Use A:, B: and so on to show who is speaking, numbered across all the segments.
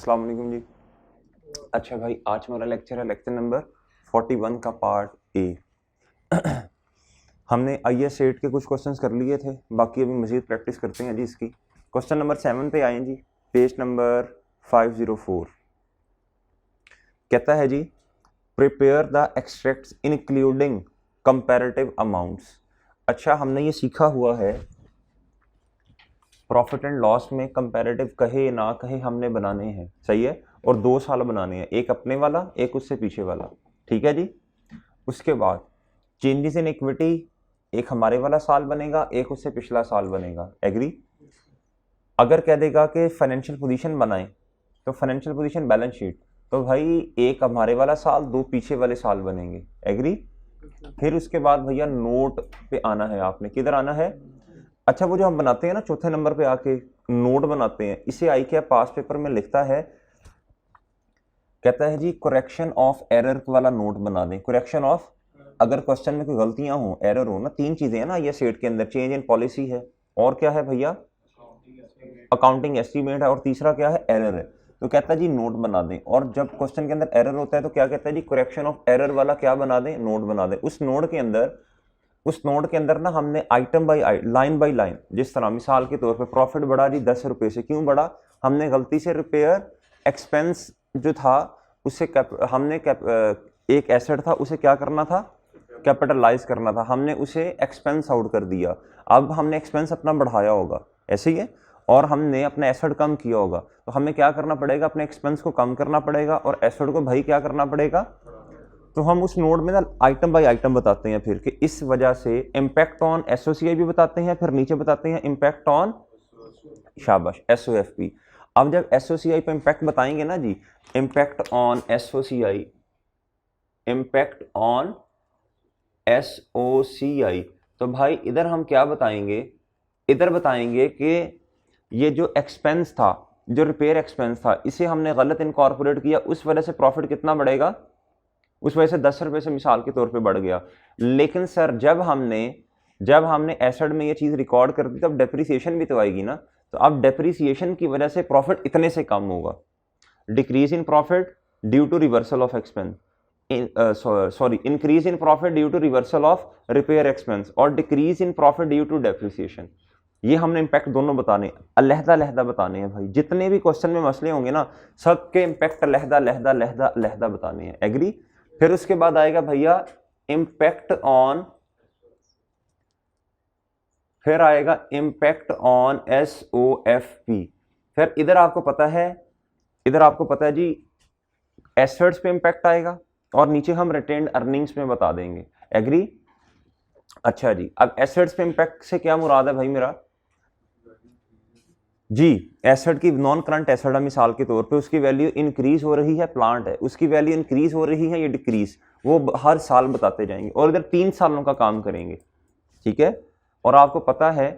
A: अस्सलाम वालेकुम जी। अच्छा भाई, आज हमारा लेक्चर है लेक्चर नंबर 41 का पार्ट ए। हमने IAS सेट के कुछ क्वेश्चंस कर लिए थे, बाकी अभी मज़ीद प्रैक्टिस करते हैं जी इसकी। क्वेश्चन नंबर 7 पे आए जी, पेज नंबर 504। कहता है जी, prepare the extracts including comparative amounts. अच्छा, हमने ये सीखा हुआ है प्रॉफिट एंड लॉस में कंपैरेटिव कहे ना कहे हमने बनाने हैं, सही है, और 2 साल बनाने हैं, एक अपने वाला एक उससे पीछे वाला, ठीक है जी। उसके बाद चेंजेस इन इक्विटी, एक हमारे वाला साल बनेगा, एक उससे पिछला साल बनेगा, एग्री। अगर कह देगा कि फाइनेंशियल पोजीशन बनाएं, तो फाइनेंशियल पोजीशन बैलेंस शीट, तो भाई एक हमारे वाला साल 2 पीछे वाले साल बनेंगे, एग्री। फिर उसके बाद भैया नोट पे आना है, आपने किधर आना है। अच्छा, वो जो हम बनाते हैं ना चौथे नंबर पे आके नोट बनाते हैं, इसे आई क्या पास पेपर में लिखता है, कहता है जी करेक्शन ऑफ एरर वाला नोट बना दें। करेक्शन ऑफ, अगर क्वेश्चन में कोई गलतियां हो, एरर हो ना, 3 चीजें हैं ना ये सेट के अंदर, चेंज इन पॉलिसी है, और क्या है भैया, अकाउंटिंग एस्टीमेट है, और तीसरा क्या है, एरर है। तो कहता है जी नोट बना दें, और जब क्वेश्चन के अंदर एरर होता है तो क्या कहता है जी, करेक्शन ऑफ एरर वाला क्या बना दें, नोट बना दें। उस नोट के अंदर ना हमने item by line by line, जिस तरह मिसाल के तौर पे प्रॉफिट बढ़ा जी 10 रुपए से, क्यों बढ़ा, हमने गलती से रिपेयर एक्सपेंस जो था उसे एक एसेट था उसे क्या करना था, कैपिटलाइज करना था, हमने उसे एक्सपेंस आउट कर दिया। अब हमने एक्सपेंस अपना बढ़ाया होगा, ऐसे ही है, और हमने अपना एसेट कम किया होगा, तो हमें क्या करना पड़ेगा, अपने एक्सपेंस को कम करना पड़ेगा और एसेट को भाई क्या करना पड़ेगा। तो हम उस नोट में ना आइटम बाय आइटम बताते हैं फिर कि इस वजह से इम्पैक्ट ऑन एसओसीआई भी बताते हैं, फिर नीचे बताते हैं इम्पैक्ट ऑन, शाबाश, एसओएफपी। अब जब एसओसीआई पे इम्पैक्ट बताएंगे ना जी, impact on SOCI, impact on SOCI, तो भाई इधर हम क्या बताएंगे, इधर बताएंगे कि ये जो एक्सपेंस था, जो रिपेयर एक्सपेंस था, इसे हमने गलत इनकॉर्पोरेट किया, उस वजह से प्रॉफिट कितना बढ़ेगा, उस वजह से 10 रुपए से मिसाल के तौर पे बढ़ गया। लेकिन सर जब हमने एसेट में ये चीज रिकॉर्ड कर दी, तब डेप्रिसिएशन भी तो आएगी ना, तो अब डेप्रिसिएशन की वजह से प्रॉफिट इतने से कम होगा, decrease in profit due to reversal of expense, increase in profit due to reversal of repair expense, और decrease in profit due to depreciation. ये हमने इम्पैक्ट दोनों बताने, अलहदा अलहदा बताने हैं भाई, जितने भी क्वेश्चन में मसले होंगे ना, सबके इम्पैक्ट अलहदा अलहदा अलहदा अलहदा बताने हैं, एग्री। फिर उसके बाद आएगा भैया इम्पैक्ट ऑन, फिर आएगा इम्पैक्ट ऑन एसओएफपी। फिर इधर आपको पता है जी एसेट्स पे इम्पैक्ट आएगा, और नीचे हम रिटेन्ड अर्निंग्स में बता देंगे, एग्री। अच्छा जी, अब एसेट्स पे इम्पैक्ट से क्या मुराद है भाई मेरा जी, एसेट की नॉन करंट एसेट है, मिसाल के तौर पे उसकी वैल्यू इंक्रीज हो रही है, प्लांट है उसकी वैल्यू इंक्रीज हो रही है, ये डिक्रीज, वो हर साल बताते जाएंगे, और इधर 3 सालों का काम करेंगे, ठीक है। और आपको पता है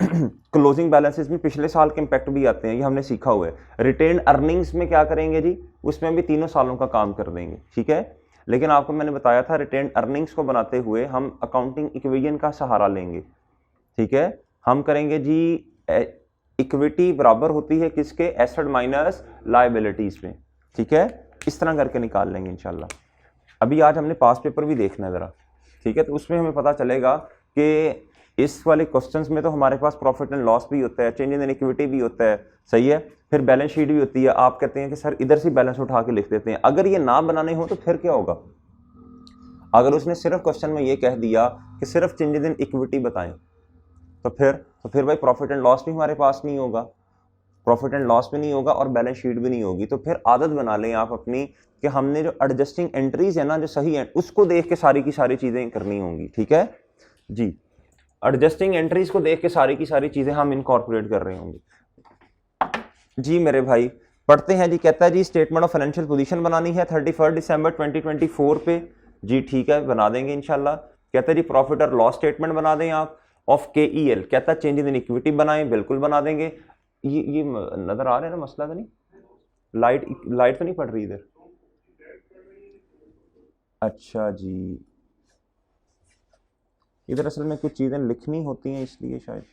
A: क्लोजिंग बैलेंसेस में पिछले साल के इम्पैक्ट भी आते हैं, ये हमने सीखा हुआ है। रिटेन अर्निंग्स में क्या करेंगे जी, उसमें भी 3 सालों का काम कर देंगे, ठीक है। लेकिन आपको मैंने बताया था रिटेन अर्निंग्स को बनाते हुए हम अकाउंटिंग इक्वेशन का सहारा लेंगे, ठीक है। हम करेंगे जी, इक्विटी बराबर होती है किसके, एसेट माइनस लायबिलिटीज में, ठीक है। इस तरह करके निकाल लेंगे इंशाल्लाह। अभी आज हमने पास पेपर भी देखना है ज़रा, ठीक है, तो उसमें हमें पता चलेगा कि इस वाले क्वेश्चंस में तो हमारे पास प्रॉफिट एंड लॉस भी होता है, चेंज इन इक्विटी भी होता है, सही है, फिर बैलेंस शीट भी होती है। आप कहते हैं कि सर इधर से बैलेंस उठा के लिख देते हैं, अगर ये ना बनाने हो तो फिर क्या होगा, अगर उसने सिर्फ क्वेश्चन में ये कह दिया कि सिर्फ चेंज इन इक्विटी बताएं, तो फिर भाई प्रॉफिट एंड लॉस भी हमारे पास नहीं होगा, प्रॉफिट एंड लॉस भी नहीं होगा और बैलेंस शीट भी नहीं होगी। तो फिर आदत बना लें आप अपनी कि हमने जो एडजस्टिंग एंट्रीज है ना, जो सही है, उसको देख के सारी की सारी चीजें करनी होंगी, ठीक है जी। एडजस्टिंग एंट्रीज को देख के सारी की सारी चीजें हम इनकॉर्पोरेट कर रहे होंगे जी मेरे भाई। पढ़ते हैं जी, कहता है जी स्टेटमेंट ऑफ फाइनेंशियल पोजीशन बनानी है 31 दिसंबर 2024 पे जी, ठीक है, बना देंगे इंशाल्लाह। कहता है जी प्रॉफिट और लॉस स्टेटमेंट बना दें आप ऑफ KEL, कहता है चेंज इन इक्विटी बनाएं, बिल्कुल बना देंगे। ये नजर आ रहा है ना, मसला तो नहीं, लाइट तो नहीं पड़ रही इधर, अच्छा जी, इधर असल में कुछ चीजें लिखनी होती हैं इसलिए शायद,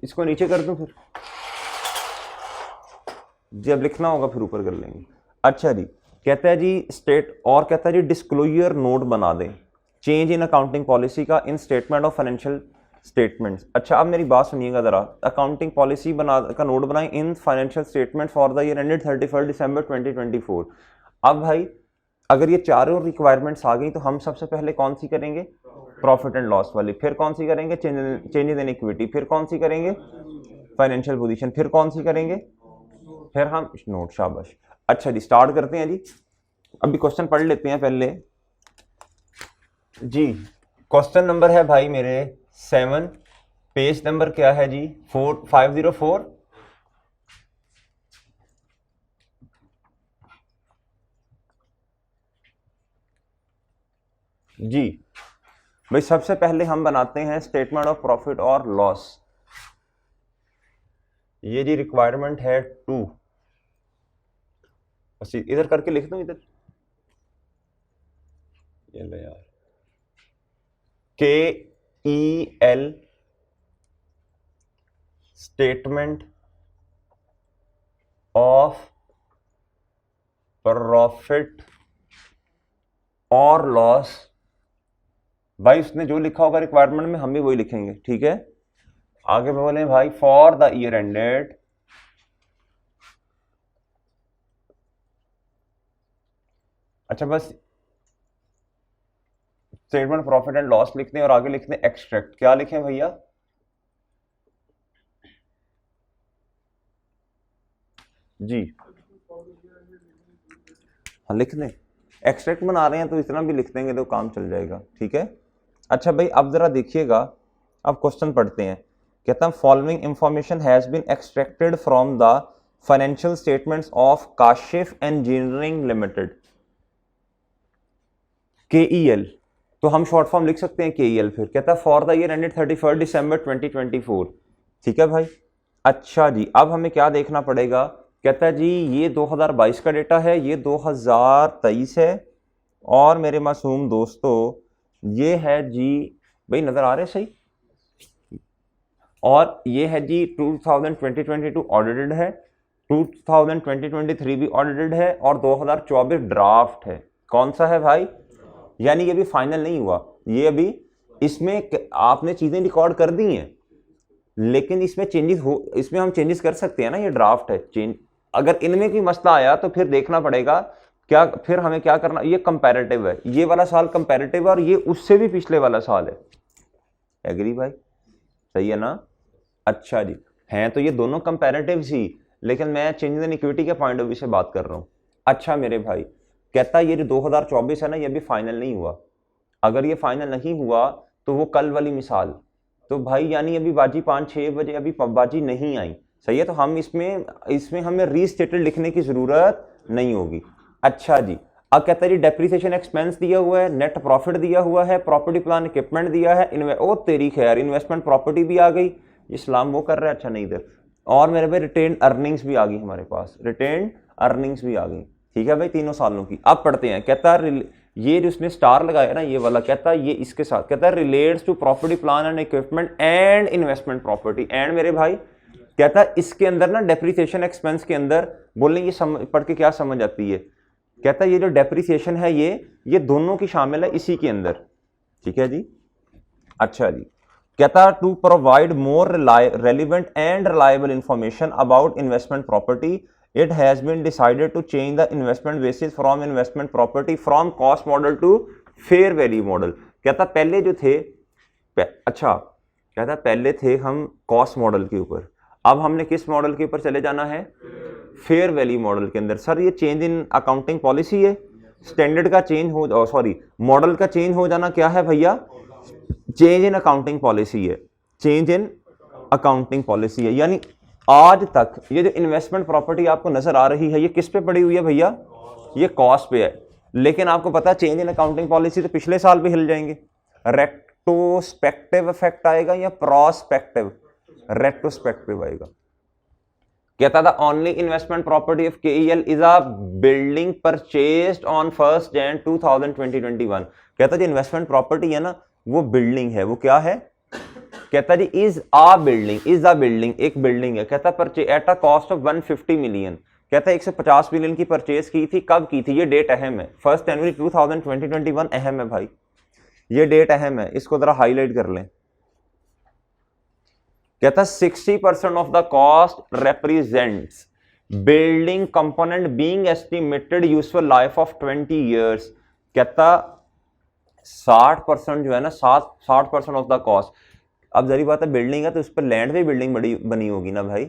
A: इसको नीचे कर दूं फिर, जी अब लिखना होगा फिर ऊपर कर लेंगे। अच्छा जी, कहता है जी स्टेट, और कहता है जी डिस्क्लोजर नोट बना दें चेंज इन अकाउंटिंग पॉलिसी का इन स्टेटमेंट ऑफ फाइनेंशियल स्टेटमेंट्स। अच्छा अब मेरी बात सुनिएगा जरा, अकाउंटिंग पॉलिसी बना का नोट बनाएं in financial statement for the year ended 31 दिसंबर 2024। अब भाई अगर ये चारों रिक्वायरमेंट्स आ गई तो हम सबसे पहले कौन सी करेंगे, प्रॉफिट एंड लॉस वाली, फिर कौन सी करेंगे चेंजेस इन इक्विटी, फिर कौन सी करेंगे फाइनेंशियल पोजीशन, फिर कौन सी करेंगे, फिर हम नोट। शाबाश। अच्छा जी स्टार्ट करते हैं जी, अभी क्वेश्चन पढ़ लेते हैं पहले जी। क्वेश्चन नंबर है भाई मेरे 7, पेज नंबर क्या है जी 504। जी भाई सबसे पहले हम बनाते हैं स्टेटमेंट ऑफ प्रॉफिट और लॉस। ये जी रिक्वायरमेंट है 2, इधर करके लिख दूं इधर, ये लो यार, KEL स्टेटमेंट ऑफ प्रॉफिट और लॉस। भाई उसने जो लिखा होगा रिक्वायरमेंट में हम भी वही लिखेंगे, ठीक है। आगे बोले भाई फॉर द ईयर एंडेड अच्छा बस स्टेटमेंट प्रॉफिट एंड लॉस लिखते हैं और आगे लिखते हैं एक्सट्रैक्ट। क्या लिखें भैया, जी हाँ लिख दें, एक्सट्रैक्ट बना रहे हैं तो इतना भी लिख देंगे तो काम चल जाएगा, ठीक है। अच्छा भाई अब जरा देखिएगा, अब क्वेश्चन पढ़ते हैं। कहता है following information has been extracted from the financial statements of Kashif engineering limited, KEL, तो हम शॉर्ट फॉर्म लिख सकते हैं KEL। फिर कहता है फॉर द ईयर एंडेड 31 दिसंबर 2024, ठीक है भाई। अच्छा जी अब हमें क्या देखना पड़ेगा, कहता है जी ये 2022 का डेटा है, ये 2023 है, और मेरे मासूम दोस्तों ये है जी, भाई नजर आ रहे सही, और ये है जी 2022 ऑडिटेड है, 2023 भी ऑडिटेड है, और 2024 ड्राफ्ट है। कौन सा है भाई, यानी ये भी फाइनल नहीं हुआ, ये अभी इसमें आपने चीजें रिकॉर्ड कर दी हैं लेकिन इसमें चेंजेस हो, इसमें हम चेंजेस कर सकते हैं ना, ये ड्राफ्ट है चेंज। अगर इनमें कोई मसला आया तो फिर देखना पड़ेगा क्या, फिर हमें क्या करना, ये कंपैरेटिव है, ये वाला साल कंपैरेटिव है और ये उससे भी पिछले वाला साल है। एग्री भाई, सही है ना। अच्छा जी हैं तो ये दोनों कंपैरेटिव ही, लेकिन मैं चेंज इन इक्विटी के पॉइंट ऑफ व्यू से बात कर रहा हूं। अच्छा मेरे भाई कहता है ये जो 2024 है ना ये भी फाइनल नहीं हुआ, अगर ये फाइनल नहीं हुआ तो वो कल वाली मिसाल, तो भाई यानी अभी बाजी 5-6 बजे अभी बाजी नहीं आई, सही है, तो हम इसमें हमें रीस्टेटेड लिखने की जरूरत नहीं होगी। अच्छा जी अब कहता है जी डेप्रिसिएशन एक्सपेंस दिया हुआ है, नेट प्रॉफिट दिया हुआ है, प्रॉपर्टी प्लान इक्विपमेंट दिया है, ओ तेरी खैर इन्वेस्टमेंट प्रॉपर्टी भी आ गई, इस्लाम वो कर रहा है, अच्छा नहीं इधर, और मेरे भाई रिटेन अर्निंग्स भी आ गई हमारे पास, रिटेन अर्निंग्स भी आ गई, ठीक है भाई, 3 सालों की। अब पढ़ते हैं, कहता है ये जो उसने स्टार लगाया ना ये वाला, कहता है ये इसके साथ, कहता है relates to property plan and equipment and investment property and, मेरे भाई कहता है इसके अंदर ना डेप्रिसिएशन एक्सपेंस के अंदर बोलने ये पढ़ के क्या समझ आती है, कहता है ये जो डेप्रिसिएशन है ये दोनों की शामिल है इसी के अंदर, ठीक है जी। अच्छा जी कहता to provide more relevant and reliable information about investment property it has been decided to change the investment basis from investment property from cost model to fair value model. कहता पहले जो थे अच्छा कहता पहले थे हम कॉस्ट मॉडल के ऊपर, अब हमने किस मॉडल के ऊपर चले जाना है, फेयर वैल्यू मॉडल के अंदर। सर ये चेंज इन अकाउंटिंग पॉलिसी है, स्टैंडर्ड का चेंज हो सॉरी मॉडल का चेंज हो जाना क्या है भैया, चेंज इन अकाउंटिंग पॉलिसी है, चेंज इन अकाउंटिंग पॉलिसी है। यानी आज तक ये जो इन्वेस्टमेंट प्रॉपर्टी आपको नजर आ रही है ये किस पे पड़ी हुई है भैया, ये कॉस्ट पे है, लेकिन आपको पता है चेंज इन अकाउंटिंग पॉलिसी तो पिछले साल भी हिल जाएंगे। रेट्रोस्पेक्टिव इफेक्ट आएगा या प्रोस्पेक्टिव, रेट्रोस्पेक्टिव आएगा। कहता था only investment property of KEL is a building purchased on 1 Jan 2021। कहता जी इन्वेस्टमेंट प्रॉपर्टी है ना वो बिल्डिंग है, वो क्या है, कहता जी is a building, is a building एक बिल्डिंग है, कहता purchase at a cost of 150 million, कहता है 150 बिलियन की परचेज की थी, कब की थी, ये डेट अहम है, 1 जनवरी 2021 अहम है भाई, ये डेट अहम है, इसको जरा हाईलाइट कर लें। कहता 60% of the cost represents building component being estimated useful life of 20 years. कहता 60% जो है ना, 60% ऑफ द कॉस्ट। अब जरी बात है बिल्डिंग है तो उस पर लैंड पे बिल्डिंग बड़ी बनी होगी ना भाई,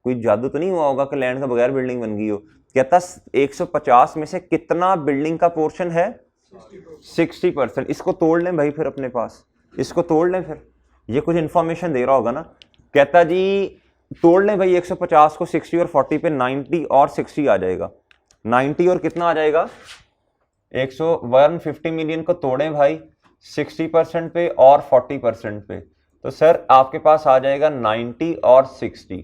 A: कोई जादू तो नहीं हुआ होगा कि लैंड का बगैर बिल्डिंग बन गई हो। कहता 150 में से कितना बिल्डिंग का पोर्शन है, 60%। इसको तोड़ लें भाई फिर अपने पास, इसको तोड़ लें फिर, ये कुछ इंफॉर्मेशन दे रहा होगा ना। कहता जी तोड़ लें भाई 150 को 60 और 40 पे, 90 और 60 आ जाएगा, 90 और कितना आ जाएगा 150 मिलियन को तोड़ें भाई 60% पे और 40% पे, तो सर आपके पास आ जाएगा 90 और 60।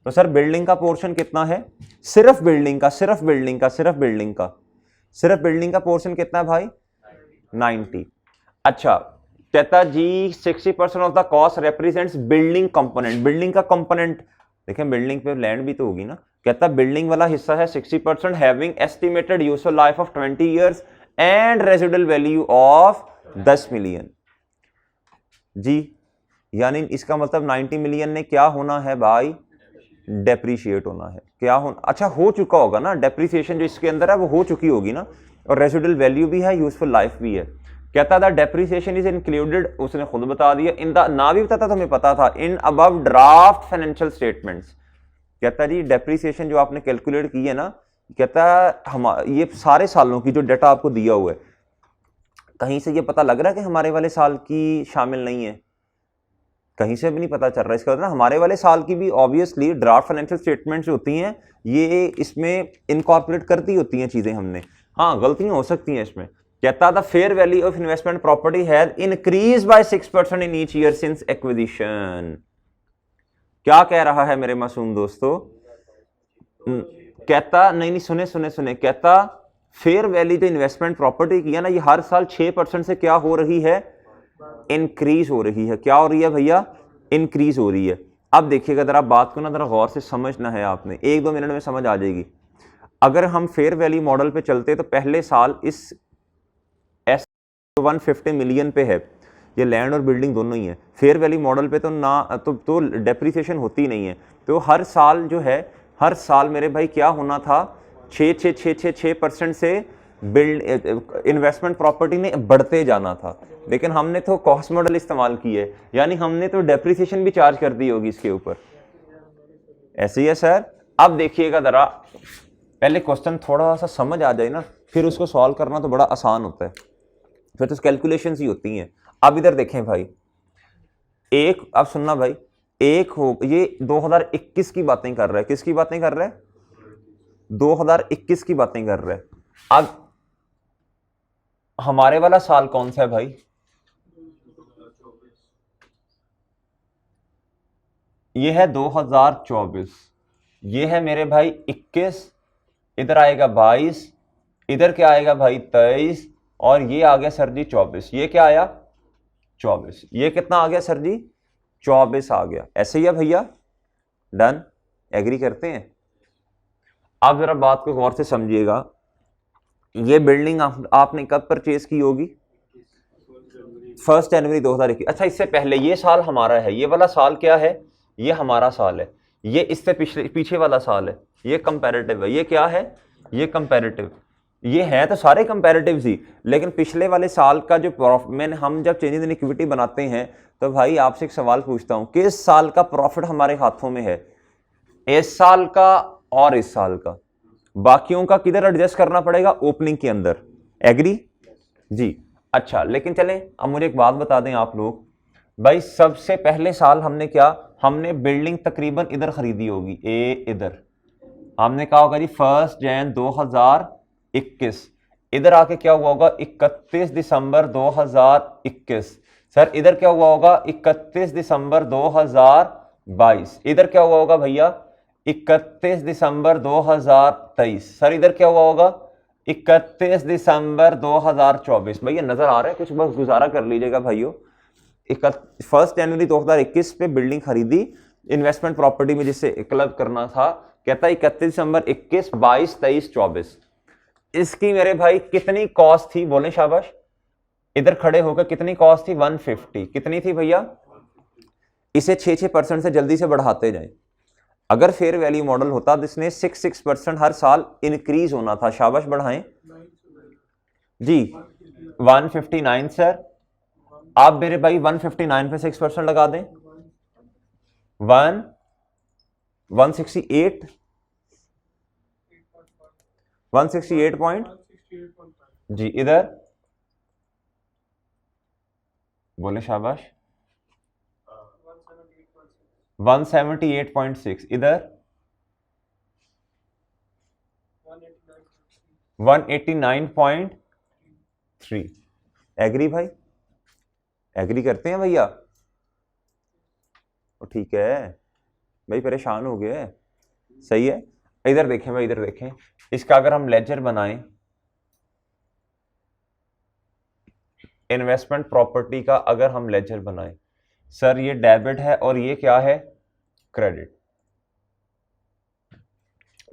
A: तो सर बिल्डिंग का पोर्शन कितना है, सिर्फ बिल्डिंग का, सिर्फ बिल्डिंग का, सिर्फ बिल्डिंग का, सिर्फ बिल्डिंग का पोर्शन कितना है भाई 90। अच्छा कहता जी 60% of the cost represents building component, building का कंपोनेंट देखें, बिल्डिंग पे लैंड भी तो होगी ना। कहता बिल्डिंग वाला हिस्सा है 60%, having estimated useful life of 20 years and residual value of 10 million जी, यानी इसका मतलब 90 मिलियन ने क्या होना है भाई, डेप्रीशिएट होना है, क्या होना, अच्छा हो चुका होगा ना, डेप्रीसिएशन जो इसके अंदर है वो हो चुकी होगी ना, और रेजिडुअल वैल्यू भी है, यूजफुल लाइफ भी है। कहता था डेप्रीसिएशन इज इंक्लूडेड, उसने खुद बता दिया, इन द, ना भी बताता तो हमें पता था, in above draft financial statements. कहता जी डेप्रीसिएशन जो आपने कैलकुलेट की है ना, कहता हम ये सारे सालों की जो डाटा आपको दिया हुआ है, कहीं से ये पता लग रहा है कि हमारे वाले साल की शामिल नहीं है, कहीं से भी नहीं पता चल रहा है। इसका मतलब हमारे वाले साल की भी ऑब्वियसली ड्राफ्ट फाइनेंशियल स्टेटमेंट्स होती हैं, ये इसमें इनकॉर्पोरेट करती होती हैं चीजें हमने, हाँ गलतियां हो सकती हैं इसमें। कहता था fair value of investment property has increase by 6% in each year since acquisition. क्या कह रहा है मेरे मासूम दोस्तों, कहता नहीं सुने सुने सुने, कहता फेयर वैल्यू जो इन्वेस्टमेंट प्रॉपर्टी की है ना, ये हर साल 6% से क्या हो रही है, इंक्रीज हो रही है। क्या हो रही है भैया, इंक्रीज हो रही है। अब देखिएगा जरा बात को ना जरा गौर से समझना है आपने, 1-2 मिनट में समझ आ जाएगी। अगर हम फेयर वैल्यू मॉडल पे चलते तो पहले साल इस 150 मिलियन पे है, ये लैंड और बिल्डिंग दोनों ही है। फेयर वैल्यू मॉडल पे तो ना तो डेप्रीसिएशन होती नहीं है, तो हर साल जो है, हर साल मेरे भाई क्या होना था, 6% से बिल्ड इन्वेस्टमेंट प्रॉपर्टी ने बढ़ते जाना था। लेकिन हमने तो कॉस्ट मॉडल इस्तेमाल की है, यानी हमने तो डेप्रीसिएशन भी चार्ज कर दी होगी इसके ऊपर, ऐसे ही है सर। अब देखिएगा जरा, पहले क्वेश्चन थोड़ा सा समझ आ जाए ना, फिर उसको सॉल्व करना तो बड़ा आसान होता है, फिर तो कैलकुलेशन ही होती हैं। अब इधर देखें भाई, एक अब सुनना भाई, एक हो ये 2021 की बातें कर रहा है, किसकी बातें कर रहा है, 2021 की बातें कर रहा है। अब हमारे वाला साल कौन सा है भाई, ये है 2024, ये है मेरे भाई 21, इधर आएगा 22, इधर क्या आएगा भाई 23, और ये आ गया सर जी 24, ये क्या आया 24, ये कितना आ गया सर जी 24 आ गया। ऐसे ही है भैया, डन, एग्री करते हैं। आप जरा बात को गौर से समझिएगा, ये बिल्डिंग आपने कब परचेज की होगी, 1 जनवरी 2021। अच्छा इससे पहले ये साल हमारा है, ये वाला साल क्या है, ये हमारा साल है, ये इससे पीछे वाला साल है, ये कंपैरेटिव है। ये क्या है, ये कंपैरेटिव, ये है तो सारे कंपैरेटिव्स ही, लेकिन पिछले वाले साल का जो प्रॉफिट, हम जब चेंजेस इन इक्विटी बनाते हैं तो भाई आपसे एक सवाल पूछता हूं, किस साल का प्रॉफिट हमारे हाथों में है, इस साल का और इस साल का, बाकियों का किधर एडजस्ट करना पड़ेगा, ओपनिंग के अंदर, एग्री जी। अच्छा लेकिन चलें, अब मुझे एक बात बता दें आप लोग भाई, सबसे पहले साल हमने क्या, हमने बिल्डिंग तकरीबन इधर खरीदी होगी, इधर हमने कहा होगा जी 1 जनवरी 2021, इधर आके क्या हुआ होगा 31 दिसंबर 2021, सर इधर क्या हुआ होगा 31 दिसंबर 2022, इधर क्या हुआ होगा भैया 31 दिसंबर 2023, सर इधर क्या हुआ होगा 31 दिसंबर 2024। भैया नजर आ रहा है कुछ, बस गुजारा कर लीजिएगा भाइयों। 1 जनवरी 2021 पे बिल्डिंग खरीदी, इन्वेस्टमेंट प्रॉपर्टी में जिससे क्लब करना था, कहता है 31 दिसंबर 21, 22, 23, 24। इसकी मेरे भाई कितनी कॉस्ट थी, बोले शाबाश, इधर खड़े होकर कितनी कॉस्ट थी, 150। कितनी थी भैया? इसे 6% से जल्दी से बढ़ाते जाएं। अगर फेयर वैल्यू मॉडल होता तो इसने 6% हर साल इंक्रीज होना था। शाबाश, बढ़ाएं जी। 159 सर, आप मेरे भाई 159 पे 6% लगा दें, 168 पॉइंट जी। इधर बोले शाबाश, 178.6। इधर 189.3। एग्री भाई? एग्री करते हैं भैया? ठीक है भाई, परेशान हो गए, सही है। इधर देखें भाई, इधर देखें, इसका अगर हम लेजर बनाएं, इन्वेस्टमेंट प्रॉपर्टी का अगर हम लेजर बनाएं, सर ये डेबिट है और ये क्या है, क्रेडिट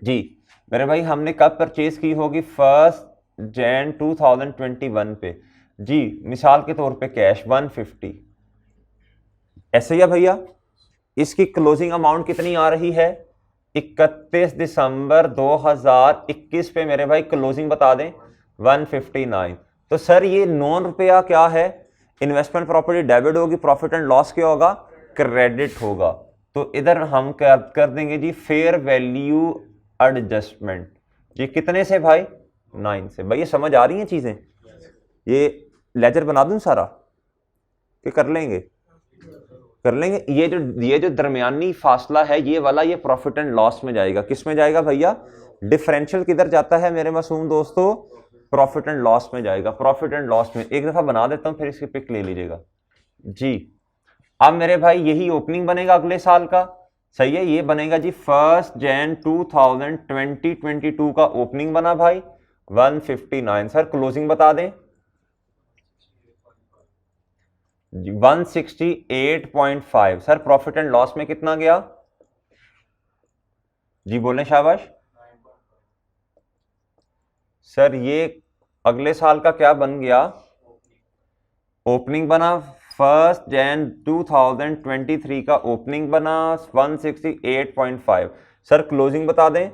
A: जी। मेरे भाई हमने कब परचेज की होगी, 1 जनवरी 2021 पे जी। मिसाल के तौर पे कैश 150, ऐसे ही है भैया। इसकी क्लोजिंग अमाउंट कितनी आ रही है, 31 दिसंबर 2021 पे मेरे भाई क्लोजिंग बता दें 159। तो सर ये 9 रुपया क्या है, इन्वेस्टमेंट प्रॉपर्टी डेबिट होगी, प्रॉफिट एंड लॉस क्या होगा, क्रेडिट होगा। तो इधर हम क्या कर देंगे जी, फेयर वैल्यू एडजस्टमेंट जी। कितने से भाई, 9 से। भाई ये समझ आ रही हैं चीजें? ये लेजर बना दूं सारा कि कर लेंगे? कर लेंगे। ये जो दरमियानी फासला है ये वाला, ये प्रॉफिट एंड लॉस में जाएगा। किस में जाएगा भैया? डिफरेंशियल किधर जाता है मेरे मासूम दोस्तों, प्रॉफिट एंड लॉस में जाएगा। प्रॉफिट एंड लॉस में एक दफा बना देता हूं, फिर इसकी पिक ले लीजिएगा जी। अब मेरे भाई यही ओपनिंग बनेगा अगले साल का, सही है। ये बनेगा जी 1 जनवरी 2022 का ओपनिंग बना भाई 159। सर क्लोजिंग बता दें, 168.5। सर प्रॉफिट एंड लॉस में कितना गया जी, बोलें शाबाश। सर ये अगले साल का क्या बन गया, ओपनिंग बना 1 जनवरी 2023 का ओपनिंग बना 168.5। सर क्लोजिंग बता दें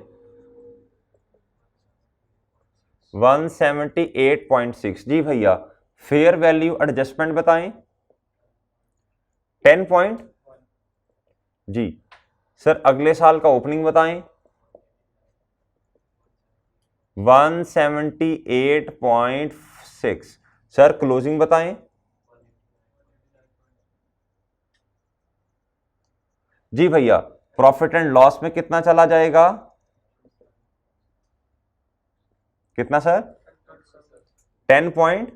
A: 178.6 जी भैया। फेयर वैल्यू एडजस्टमेंट बताएं 10 पॉइंट जी। सर अगले साल का ओपनिंग बताएं 178.6। सर क्लोजिंग बताएं जी भैया। प्रॉफिट एंड लॉस में कितना चला जाएगा, कितना सर, 10 पॉइंट।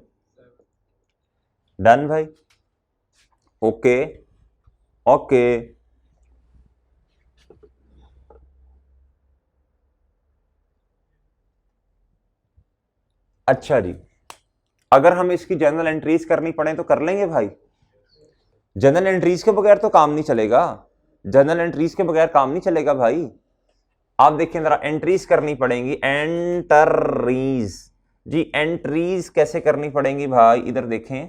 A: डन भाई, ओके ओके। अच्छा जी, अगर हम इसकी जनरल एंट्रीज करनी पड़े तो कर लेंगे भाई। जनरल एंट्रीज के बगैर तो काम नहीं चलेगा, जनरल एंट्रीज के बगैर काम नहीं चलेगा भाई। आप देखिए जरा, एंट्रीज करनी पड़ेंगी, एंटरीज जी। एंट्रीज कैसे करनी पड़ेंगी भाई, इधर देखें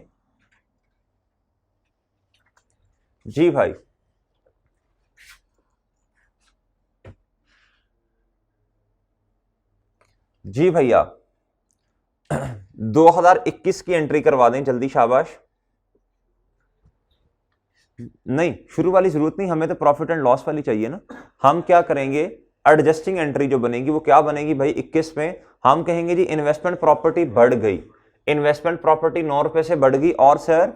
A: जी भाई। जी भैया 2021 की एंट्री करवा दें जल्दी, शाबाश। नहीं, शुरू वाली जरूरत नहीं, हमें तो प्रॉफिट एंड लॉस वाली चाहिए ना। हम क्या करेंगे, एडजस्टिंग एंट्री जो बनेगी वो क्या बनेगी भाई, 21 में हम कहेंगे जी इन्वेस्टमेंट प्रॉपर्टी बढ़ गई। इन्वेस्टमेंट प्रॉपर्टी 9 रुपए से बढ़ गई, और सर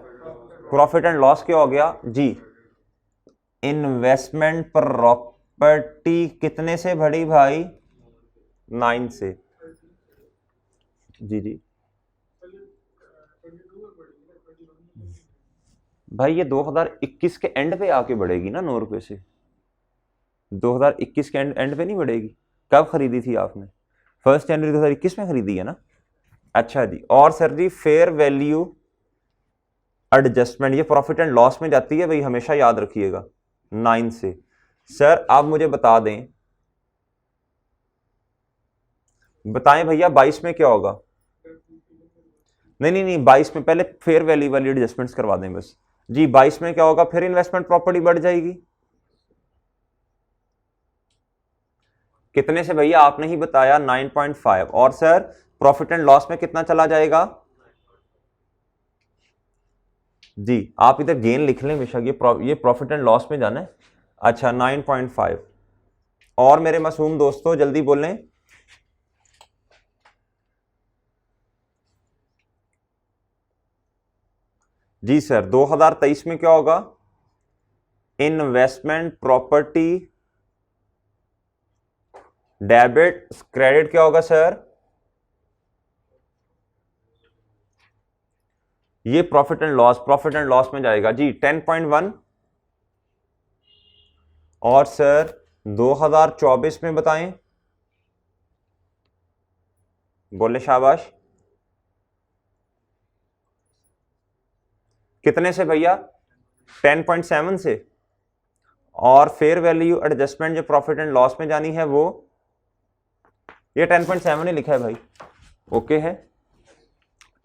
A: प्रॉफिट एंड लॉस क्या हो गया जी, इन्वेस्टमेंट प्रॉपर्टी कितने से बढ़ी भाई, 9 से जी जी। भाई ये 2021 के एंड पे आके बढ़ेगी ना 9 रुपए से, 2021 के एंड पे नहीं बढ़ेगी। कब खरीदी थी आपने, 1 जनवरी 2021 में खरीदी है ना। अच्छा जी, और सर जी फेयर वैल्यू एडजस्टमेंट ये प्रॉफिट एंड लॉस में जाती है भाई, हमेशा याद रखिएगा 9 से। सर आप मुझे बता दें बताएं भैया 22 में क्या होगा? नहीं नहीं नहीं, 22 में पहले फेयर वैल्यू वाली एडजस्टमेंट्स करवा दें बस। जी 22 में क्या होगा? फिर इन्वेस्टमेंट प्रॉपर्टी बढ़ जाएगी। कितने से भैया? आपने ही बताया 9.5। और सर प्रॉफिट एंड लॉस में कितना चला जाएगा? जी आप इधर गेन लिख लें बेशक, ये प्रॉफिट एंड लॉस में जाना है। अच्छा 9.5। और मेरे मासूम दोस्तों जल्दी बोलें। जी सर 2023 में क्या होगा? इन्वेस्टमेंट प्रॉपर्टी डेबिट क्रेडिट क्या होगा सर? ये प्रॉफिट एंड लॉस में जाएगा जी 10.1। और सर 2024 में बताएं, बोले शाबाश। कितने से भैया? 10.7 से। और फेयर वैल्यू एडजस्टमेंट जो प्रॉफिट एंड लॉस में जानी है वो ये 10.7 ही लिखा है भाई। ओके है,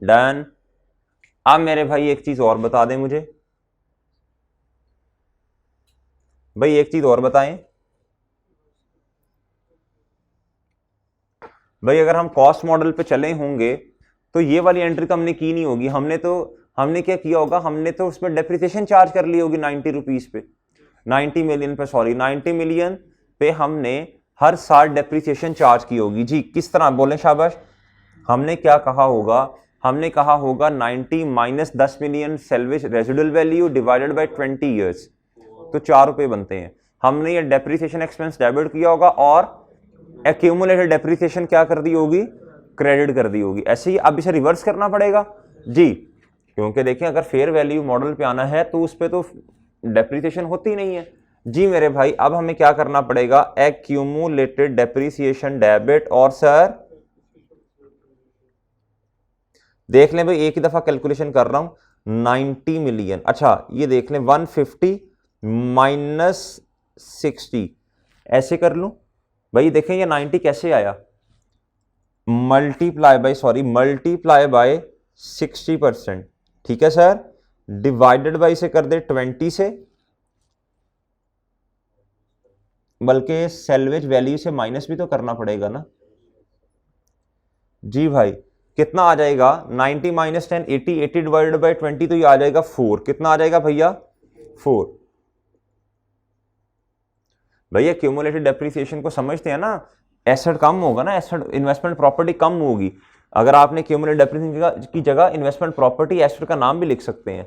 A: डन। अब मेरे भाई एक चीज और बता दें मुझे, भाई एक चीज और बताएं भाई। अगर हम कॉस्ट मॉडल पे चले होंगे तो ये वाली एंट्री तो हमने की नहीं होगी। हमने क्या किया होगा? हमने तो उसमें डेप्रिसिएशन चार्ज कर ली होगी 90 रुपीज पे, 90 मिलियन पे, सॉरी 90 मिलियन पे हमने हर साल डेप्रिसिएशन चार्ज की होगी। जी किस तरह? बोलें शाबाश। हमने क्या कहा होगा? हमने कहा होगा 90 minus 10 million salvage residual value divided by 20 years, तो 4 रुपए बनते हैं। हमने ये डेप्रिसिएशन एक्सपेंस डेबिट किया होगा और एक्यूमुलेटेड डेप्रिसिएशन क्या कर दी होगी? क्रेडिट कर दी होगी। ऐसे ही अब इसे रिवर्स करना पड़ेगा जी, क्योंकि देखें अगर फेयर वैल्यू मॉडल पे आना है तो उस पर तो डेप्रिसिएशन होती नहीं है। जी मेरे भाई अब हमें क्या करना पड़ेगा? Accumulated depreciation debit. और सर देख लें भाई, एक ही दफा कैलकुलेशन कर रहा हूं, 90 मिलियन। अच्छा ये देख लें 150 माइनस 60, ऐसे कर लूं भाई। देखें ये 90 कैसे आया? Multiply by 60%। ठीक है सर, डिवाइडेड बाई से कर दे 20 से, बल्कि सेल्वेज वैल्यू से माइनस भी तो करना पड़ेगा ना। जी भाई कितना आ जाएगा? 90 माइनस 10 80, 80 डिवाइडेड बाई 20 तो ये आ जाएगा 4। कितना आ जाएगा भैया? 4। भैया क्यूमुलेटेड डेप्रिसिएशन को समझते हैं ना, एसेट कम होगा ना, एसेट इन्वेस्टमेंट प्रॉपर्टी कम होगी। अगर आपने क्यूमुलेटेड डेप्रिसिएशन की जगह इन्वेस्टमेंट प्रॉपर्टी एसेट का नाम भी लिख सकते हैं,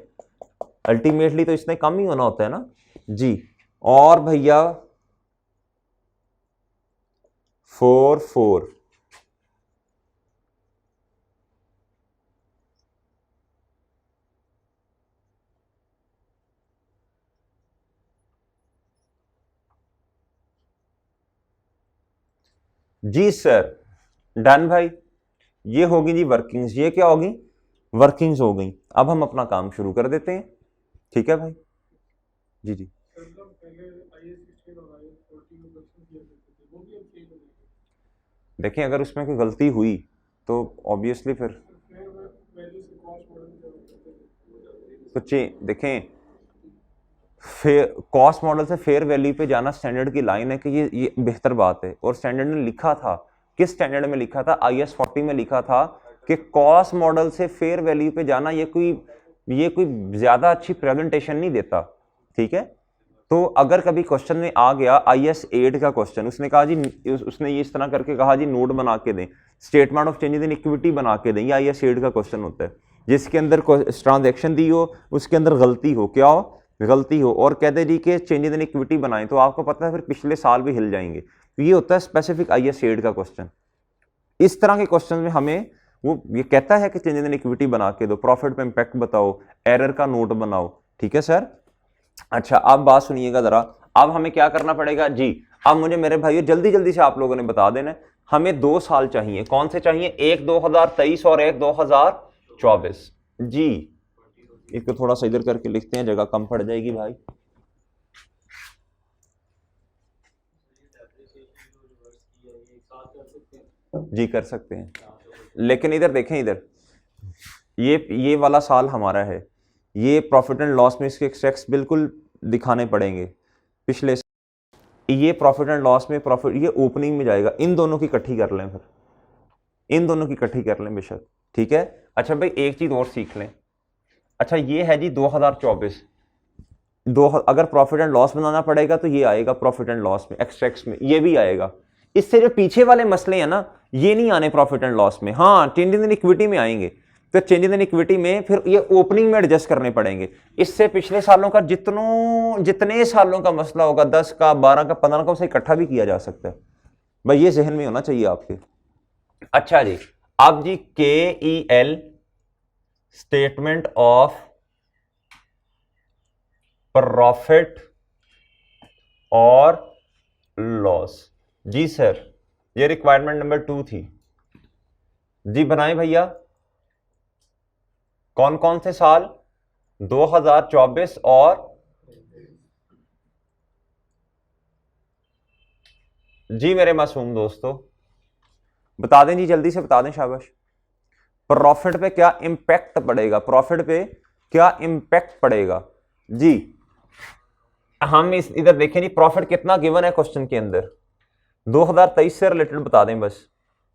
A: अल्टीमेटली तो इसने कम ही होना होता है ना जी। और भैया 4 जी सर, डन भाई। ये होगी जी वर्किंग्स, ये क्या होगी? वर्किंग्स हो गई। अब हम अपना काम शुरू कर देते हैं। ठीक है भाई। जी जी देखें अगर उसमें कोई गलती हुई तो ऑब्वियसली फिर तो देखें फेयर कॉस्ट मॉडल से फेयर वैल्यू पे जाना स्टैंडर्ड की लाइन है कि ये बेहतर बात है। और स्टैंडर्ड ने लिखा था, किस स्टैंडर्ड में लिखा था? IS 40 में लिखा था कि कॉस्ट मॉडल से फेयर वैल्यू पे जाना ये कोई ज्यादा अच्छी प्रेजेंटेशन नहीं देता। ठीक है, तो अगर कभी क्वेश्चन में आ गया IS 8 का क्वेश्चन, उसने कहा जी, उसने ये इस तरह करके कहा जी नोट बना के दें, statement of changes in equity बना के दें, ये IS 8 का क्वेश्चन होता है, जिसके अंदर ट्रांजेक्शन दी हो, उसके अंदर गलती हो, क्या हो? गलती हो, और कहते जी कि चेंजेस इन इक्विटी बनाएं, तो आपको पता है फिर पिछले साल भी हिल जाएंगे। तो ये होता है स्पेसिफिक IS 8 का क्वेश्चन। इस तरह के क्वेश्चन में हमें वो ये कहता है कि चेंजेस इन इक्विटी बना के दो, प्रॉफिट पे इंपैक्ट बताओ, एरर का नोट बनाओ। ठीक है सर। अच्छा अब बात सुनिएगा जरा, अब हमें क्या करना पड़ेगा जी? अब मुझे मेरे भाइयों जल्दी जल्दी से आप लोगों ने बता देना, हमें 2 साल चाहिए। कौन से चाहिए? एक 2023 और एक 2024। जी इसको थोड़ा सा इधर करके लिखते हैं, जगह कम पड़ जाएगी भाई। जी कर सकते हैं, लेकिन इधर देखें, इधर ये वाला साल हमारा है, ये प्रॉफिट एंड लॉस में इसके एक्सट्रैक्ट्स बिल्कुल दिखाने पड़ेंगे पिछले, ये प्रॉफिट एंड लॉस में प्रॉफिट, ये ओपनिंग में जाएगा, इन दोनों की इकट्ठी कर लें, फिर इन दोनों की इकट्ठी कर लें बेशक, ठीक है। अच्छा भाई एक चीज और सीख लें, अच्छा ये है जी 2024, अगर प्रॉफिट एंड लॉस बनाना पड़ेगा तो ये आएगा प्रॉफिट एंड लॉस में, एक्सट्रैक्ट्स में ये भी आएगा। इससे जो पीछे वाले मसले हैं ना, ये नहीं आने प्रॉफिट एंड लॉस में, हाँ चेंजेस इन इक्विटी में आएंगे, तो चेंजेस इन इक्विटी में फिर ये ओपनिंग में एडजस्ट करने पड़ेंगे। इससे पिछले सालों का जितने सालों का मसला होगा, 10 का, 12 का, 15 का, उसे इकट्ठा भी किया जा सकता है भाई, ये जहन में होना चाहिए आपके। अच्छा जी, अब जी KEL स्टेटमेंट ऑफ प्रॉफिट और लॉस, जी सर ये रिक्वायरमेंट नंबर 2 थी जी, बनाएं भैया। कौन कौन से साल, 2024 और जी मेरे मासूम दोस्तों बता दें जी, जल्दी से बता दें, शाबाश। प्रॉफिट पे क्या इंपैक्ट पड़ेगा, प्रॉफिट पे क्या इंपैक्ट पड़ेगा जी। हम इस इधर देखें जी, प्रॉफिट कितना गिवन है क्वेश्चन के अंदर, 2023 से रिलेटेड बता दें बस,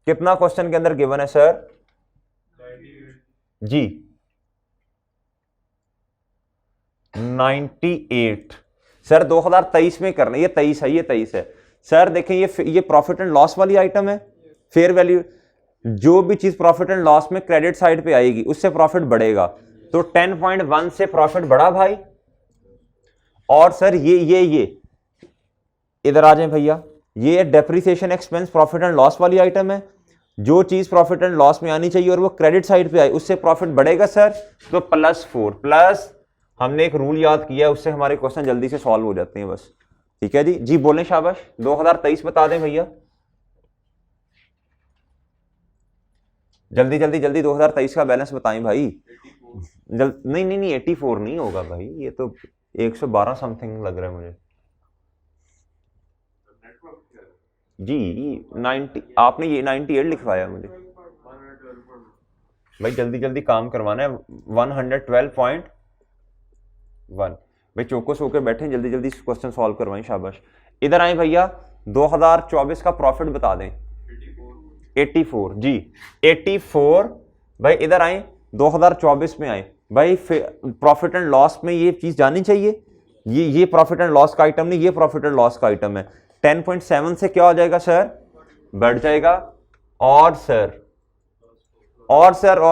A: कितना क्वेश्चन के अंदर गिवन है सर जी, 98 सर 2023 में करना, ये 23 है, ये 23 है सर। देखें ये प्रॉफिट एंड लॉस वाली आइटम है, फेयर वैल्यू, जो भी चीज प्रॉफिट एंड लॉस में क्रेडिट साइड पे आएगी उससे प्रॉफिट बढ़ेगा, तो 10.1 से प्रॉफिट बढ़ा भाई। और सर ये इधर आ जाए भैया, ये depreciation expense profit and loss वाली आइटम है, जो चीज प्रॉफिट एंड लॉस में आनी चाहिए और वो क्रेडिट साइड पे आई उससे प्रॉफिट बढ़ेगा सर, तो +4 प्लस हमने एक रूल याद किया, उससे हमारे क्वेश्चन जल्दी से सॉल्व हो जाते हैं बस, ठीक है जी। जी बोलें शाबाश, 2023 बता दें भैया, जल्दी जल्दी जल्दी 2023 का बैलेंस बताएं भाई। नहीं 84 नहीं होगा भाई, ये तो 112 समथिंग लग रहा है मुझे जी। 90 आपने ये 98 लिखवाया मुझे भाई, जल्दी जल्दी काम करवाना है। 112.1 भाई, चौकस होकर बैठे, जल्दी जल्दी क्वेश्चन सॉल्व करवाएं, शाबाश। इधर आए भैया, 2024 का प्रॉफिट बता दें, 84 जी, 84 भाई। इधर आए 2024 में आए भाई, प्रॉफिट एंड लॉस में ये चीज जानी चाहिए, ये प्रॉफिट एंड लॉस का आइटम नहीं, ये प्रॉफिट एंड लॉस का आइटम है। 10.7 से क्या हो जाएगा सर, बढ़ जाएगा। और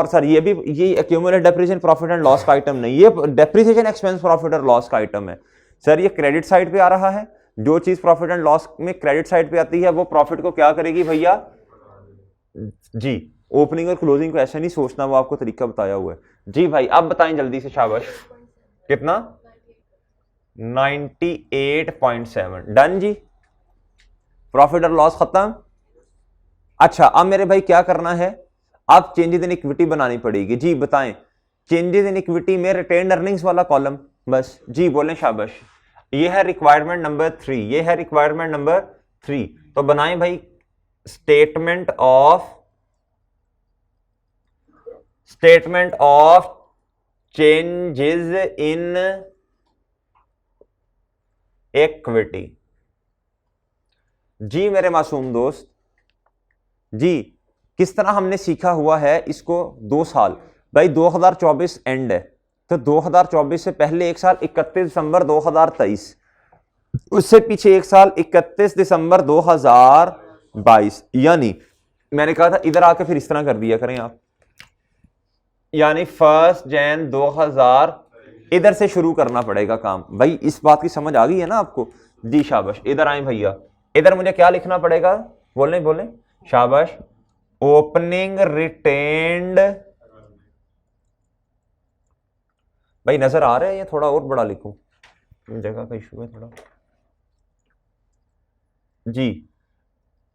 A: सर ये भी, ये accumulate depreciation profit and loss का आइटम नहीं, ये डेप्रिसिएशन एक्सपेंस प्रॉफिट और लॉस का आइटम है सर, ये क्रेडिट साइड पे आ रहा है। जो चीज प्रॉफिट एंड लॉस में क्रेडिट साइड पे आती है वो प्रॉफिट को क्या करेगी भैया जी, ओपनिंग और क्लोजिंग को ऐसा नहीं सोचना, वो आपको तरीका बताया हुआ है जी भाई। अब बताएं जल्दी से, शाबाश, कितना, 98.7 डन जी, प्रॉफिट और लॉस खत्म। अच्छा अब मेरे भाई क्या करना है, अब चेंजेस इन इक्विटी बनानी पड़ेगी जी, बताएं। चेंजेस इन इक्विटी में रिटेन्ड अर्निंग्स वाला कॉलम बस जी, बोलें शाबाश। ये है रिक्वायरमेंट नंबर 3, ये है रिक्वायरमेंट नंबर 3, तो बनाएं भाई statement of changes in equity जी मेरे मासूम दोस्त जी। किस तरह हमने सीखा हुआ है इसको, 2 साल भाई, 2024 एंड है, तो 2024 से पहले एक साल 31 दिसंबर 2023, उससे पीछे एक साल 31 दिसंबर 2022, यानी मैंने कहा था इधर आके फिर इस तरह कर दिया करें आप, यानी 1 जनवरी 2000, इधर से शुरू करना पड़ेगा काम भाई। इस बात की समझ आ गई है ना आपको जी, शाबाश। इधर आए भैया, इधर मुझे क्या लिखना पड़ेगा, बोले शाबाश, ओपनिंग रिटेन्ड, भाई नजर आ रहा है, ये थोड़ा और बड़ा लिखूं, जगह का इशू है थोड़ा जी।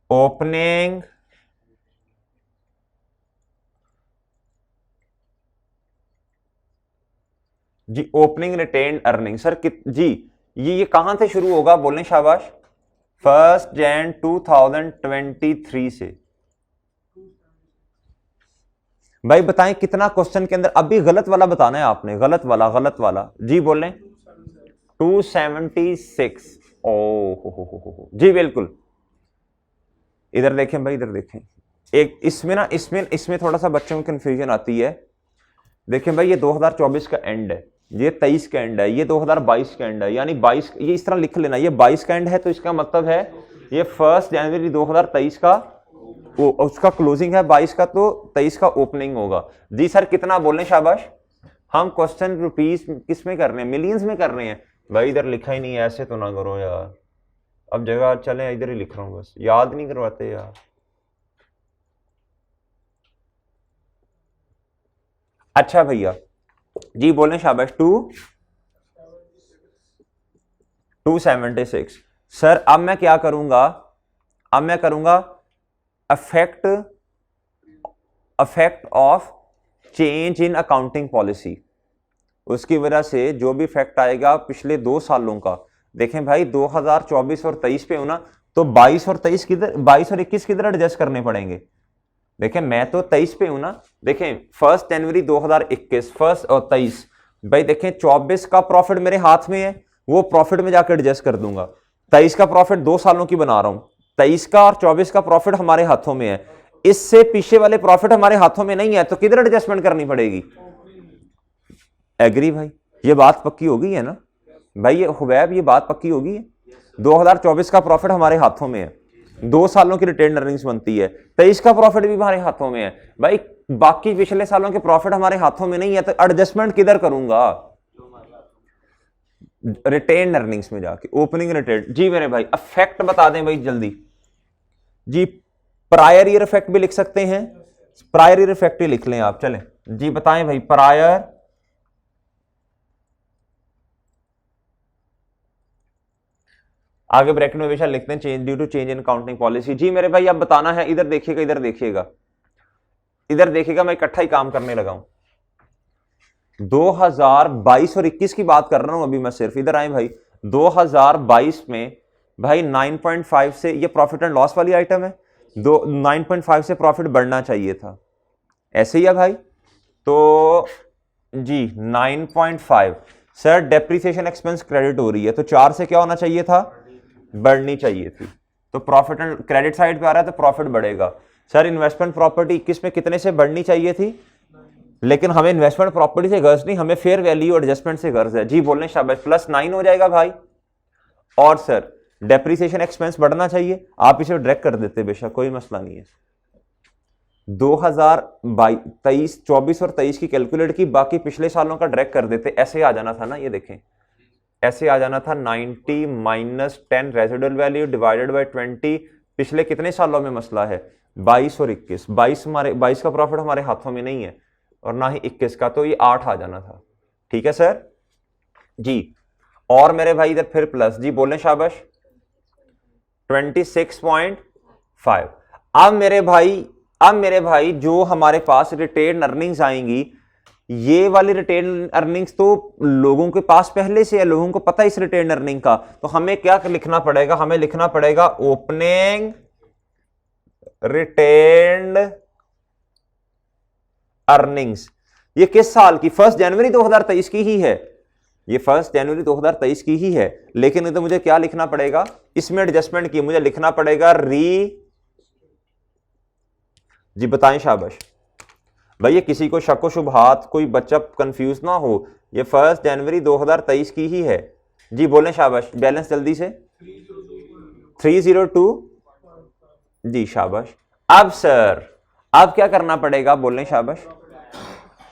A: ओपनिंग जी, ओपनिंग रिटेन्ड अर्निंग सर जी, ये कहां से शुरू होगा, बोलें शाबाश, 1 Jan 2023 से। भाई बताएं कितना क्वेश्चन के अंदर, अभी गलत वाला बताना है आपने, गलत वाला जी बोल रहे हैं 276। ओ हो जी बिल्कुल। इधर देखें भाई, इधर देखें, एक इसमें ना इसमें थोड़ा सा बच्चों में कंफ्यूजन आती है। देखें भाई, ये 2024 का एंड है, ये 23 का एंड है, ये 2022 का एंड है, यानी 22, ये इस तरह लिख लेना, ये 22 का एंड है तो इसका मतलब है ये 1 जनवरी 2023 का उसका क्लोजिंग है, 22 का तो 23 का ओपनिंग होगा। जी सर कितना बोल रहे हैं, शाबाश। हम क्वेश्चन रुपीस किस में कर रहे हैं, मिलियंस में कर रहे हैं। भाई इधर लिखा ही नहीं है, ऐसे तो ना करो यार, अब जगह चले, इधर ही लिख रहा हूँ, बस याद नहीं करवाते यार। अच्छा भैया जी बोले, शाबाश। 276। सर अब मैं क्या करूंगा, अब मैं करूंगा affect of change in accounting policy. उसकी वजह से जो भी इफेक्ट आएगा पिछले 2 सालों का। देखें भाई 2024 और 23 पे हो ना, तो 22 और 23 किधर, 22 और 21 किधर एडजस्ट करने पड़ेंगे। देखें मैं तो 23 पे हूं ना, देखें 1 जनवरी 2021 1 और 23, भाई देखें 24 का प्रॉफिट मेरे हाथ में है, वो प्रॉफिट में जाकर एडजस्ट कर दूंगा। 23 का प्रॉफिट 2 सालों की बना रहा हूं, 23 का और 24 का प्रॉफिट हमारे हाथों में है, इससे पीछे वाले प्रॉफिट हमारे हाथों में नहीं है, तो किधर एडजस्टमेंट करनी पड़ेगी। एग्री भाई, ये बात पक्की हो गई है ना भाई, ये हुबैब ये बात पक्की होगी है। 2024 का प्रॉफिट हमारे हाथों में है, 2 सालों की रिटेन अर्निंग्स बनती है, 23 का प्रॉफिट भी हमारे हाथों में है भाई, बाकी पिछले सालों के प्रॉफिट हमारे हाथों में नहीं है, तो एडजस्टमेंट किधर करूंगा, रिटेन अर्निंग्स में जाके, ओपनिंग रिटेन। जी मेरे भाई इफेक्ट बता दें भाई जल्दी जी, प्रायर ईयर इफेक्ट भी लिख सकते हैं, प्रायर ईयर इफेक्ट ही लिख लें आप, चलें जी बताएं भाई। प्रायर आगे ब्रैकेट में हमेशा लिखते हैं change due to change in accounting policy. जी मेरे भाई अब बताना है, इधर देखिएगा, इधर देखिएगा, इधर देखिएगा, मैं इकट्ठा ही काम करने लगा हूं। 2022 और 21 की बात कर रहा हूं अभी मैं सिर्फ, इधर आए भाई। 2022 में भाई 9.5 से, ये प्रॉफिट एंड लॉस वाली आइटम है, 9.5 से प्रॉफिट बढ़ना चाहिए था, ऐसे ही है भाई। तो जी 9.5 सर डेप्रिसिएशन एक्सपेंस क्रेडिट हो रही है, तो 4 से क्या होना चाहिए था, बढ़नी चाहिए थी, तो प्रॉफिट एंड क्रेडिट साइड पे आ रहा है तो प्रॉफिट बढ़ेगा। सर इन्वेस्टमेंट प्रॉपर्टी 21 में कितने से बढ़नी चाहिए थी, लेकिन हमें इन्वेस्टमेंट प्रॉपर्टी से गर्ज नहीं, हमें फेयर वैल्यू एडजस्टमेंट से गर्ज है। जी बोलने शाबाश, +9 हो जाएगा भाई। और सर डेप्रिसिएशन एक्सपेंस बढ़ना चाहिए, आप इसे डायरेक्ट कर देते बेशक, कोई मसला नहीं है। 2023 24 और 23 की कैलकुलेट की, बाकी पिछले सालों का डायरेक्ट कर देते, ऐसे आ जाना था ना, ये देखें ऐसे आ जाना था 90 - 10 रेजिडुअल वैल्यू डिवाइडेड बाय 20। पिछले कितने सालों में मसला है, 22 और 21, 22 का प्रॉफिट हमारे हाथों में नहीं है और ना ही 21 का, तो ये 8 आ जाना था। ठीक है सर जी। और मेरे भाई इधर फिर प्लस, जी बोलें शाबाश, 26.5। अब मेरे भाई जो हमारे पास रिटेन अर्निंग्स आएंगी, ये वाली रिटेन अर्निंग्स तो लोगों के पास पहले से है, लोगों को पता है इस रिटेन अर्निंग का, तो हमें क्या लिखना पड़ेगा, हमें लिखना पड़ेगा ओपनिंग रिटेन्ड अर्निंग्स। ये किस साल की, 1 जनवरी 2023 की ही है, ये 1 जनवरी 2023 की ही है, लेकिन तो मुझे क्या लिखना पड़ेगा, इसमें एडजस्टमेंट की मुझे लिखना पड़ेगा जी बताएं शाबाश भैया, किसी को शक व शुबहात, कोई बच्चा कंफ्यूज ना हो, ये 1 जनवरी 2023 की ही है। जी बोलें शाबाश, बैलेंस जल्दी से 302 जी शाबाश। अब सर अब क्या करना पड़ेगा, बोलें शाबाश।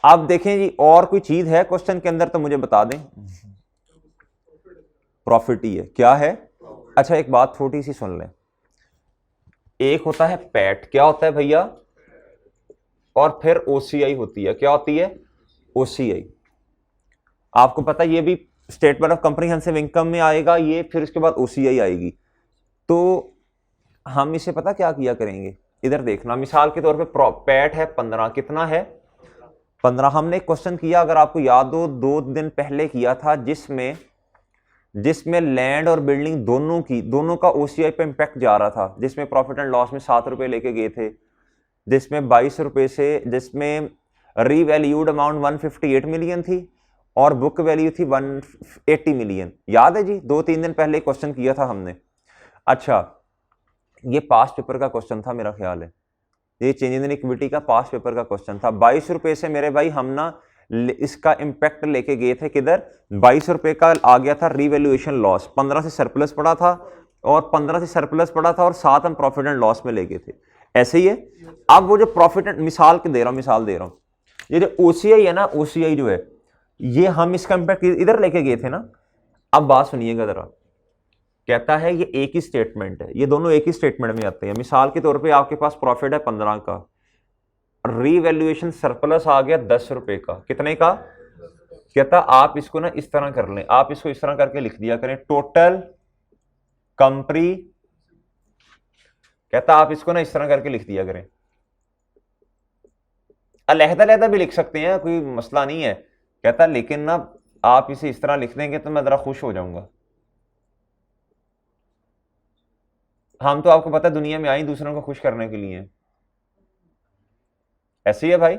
A: अब देखें जी, और कोई चीज है क्वेश्चन के अंदर तो मुझे बता दें। प्रॉफिट ही है, क्या है। अच्छा एक बात छोटी सी सुन लें, एक होता है पैट, क्या होता है भैया, और फिर ओसीआई होती है, क्या होती है, ओसीआई। आपको पता है ये भी स्टेटमेंट ऑफ कॉम्प्रिहेंसिव इनकम में आएगा ये, फिर इसके बाद ओसीआई आएगी। तो हम इसे पता क्या किया करेंगे, इधर देखना, मिसाल के तौर पे पैट है 15, कितना है 15। हमने एक क्वेश्चन किया, अगर आपको याद हो 2 दिन पहले किया था, जिसमें जिसमें लैंड और बिल्डिंग दोनों का ओसीआई पे इम्पैक्ट जा रहा था, जिसमें प्रॉफिट एंड लॉस में 7 रुपए लेके गए थे, जिसमें 22 रुपए से, जिसमें रीवैल्यूड अमाउंट 158 मिलियन थी और बुक वैल्यू थी 180 मिलियन। याद है जी, 2-3 दिन पहले क्वेश्चन किया था हमने। अच्छा, ये पास्ट पेपर का क्वेश्चन था मेरा ख्याल है, ये चेंज इन इक्विटी का पास्ट पेपर का क्वेश्चन था। 22 रुपए से मेरे भाई हम ना इसका इंपैक्ट लेके गए थे किधर, 22 रुपए का आ गया था रीवैल्यूएशन लॉस, 15 से सरप्लस पड़ा था और 15 से सरप्लस पड़ा था और 7 हम प्रॉफिट एंड लॉस में ले गए थे। ऐसे ही है। अब वो जो प्रॉफिट एंड मिसाल दे रहा हूं, ये जो ओसीआई है ना, ओसीआई जो है ये हम इसका इंपैक्ट इधर लेके गए थे ना। अब बात सुनिएगा जरा, कहता है ये एक ही स्टेटमेंट है, ये दोनों एक ही स्टेटमेंट में आते हैं। मिसाल के तौर पे आपके पास प्रॉफिट है 15 का, रीवैल्यूएशन सरप्लस आ गया 10 रुपए का, कितने का, कहता आप इसको ना इस तरह कर लें, आप इसको इस तरह करके लिख दिया करें, टोटल कंपनी, कहता आप इसको ना इस तरह करके लिख दिया करें, अलहदा-अलहदा भी लिख सकते हैं, कोई मसला नहीं है। कहता लेकिन ना आप इसे इस तरह लिख देंगे तो मैं जरा खुश हो जाऊंगा। हम तो आपको पता है दुनिया में आई दूसरों को खुश करने के लिए, ऐसे ही है भाई।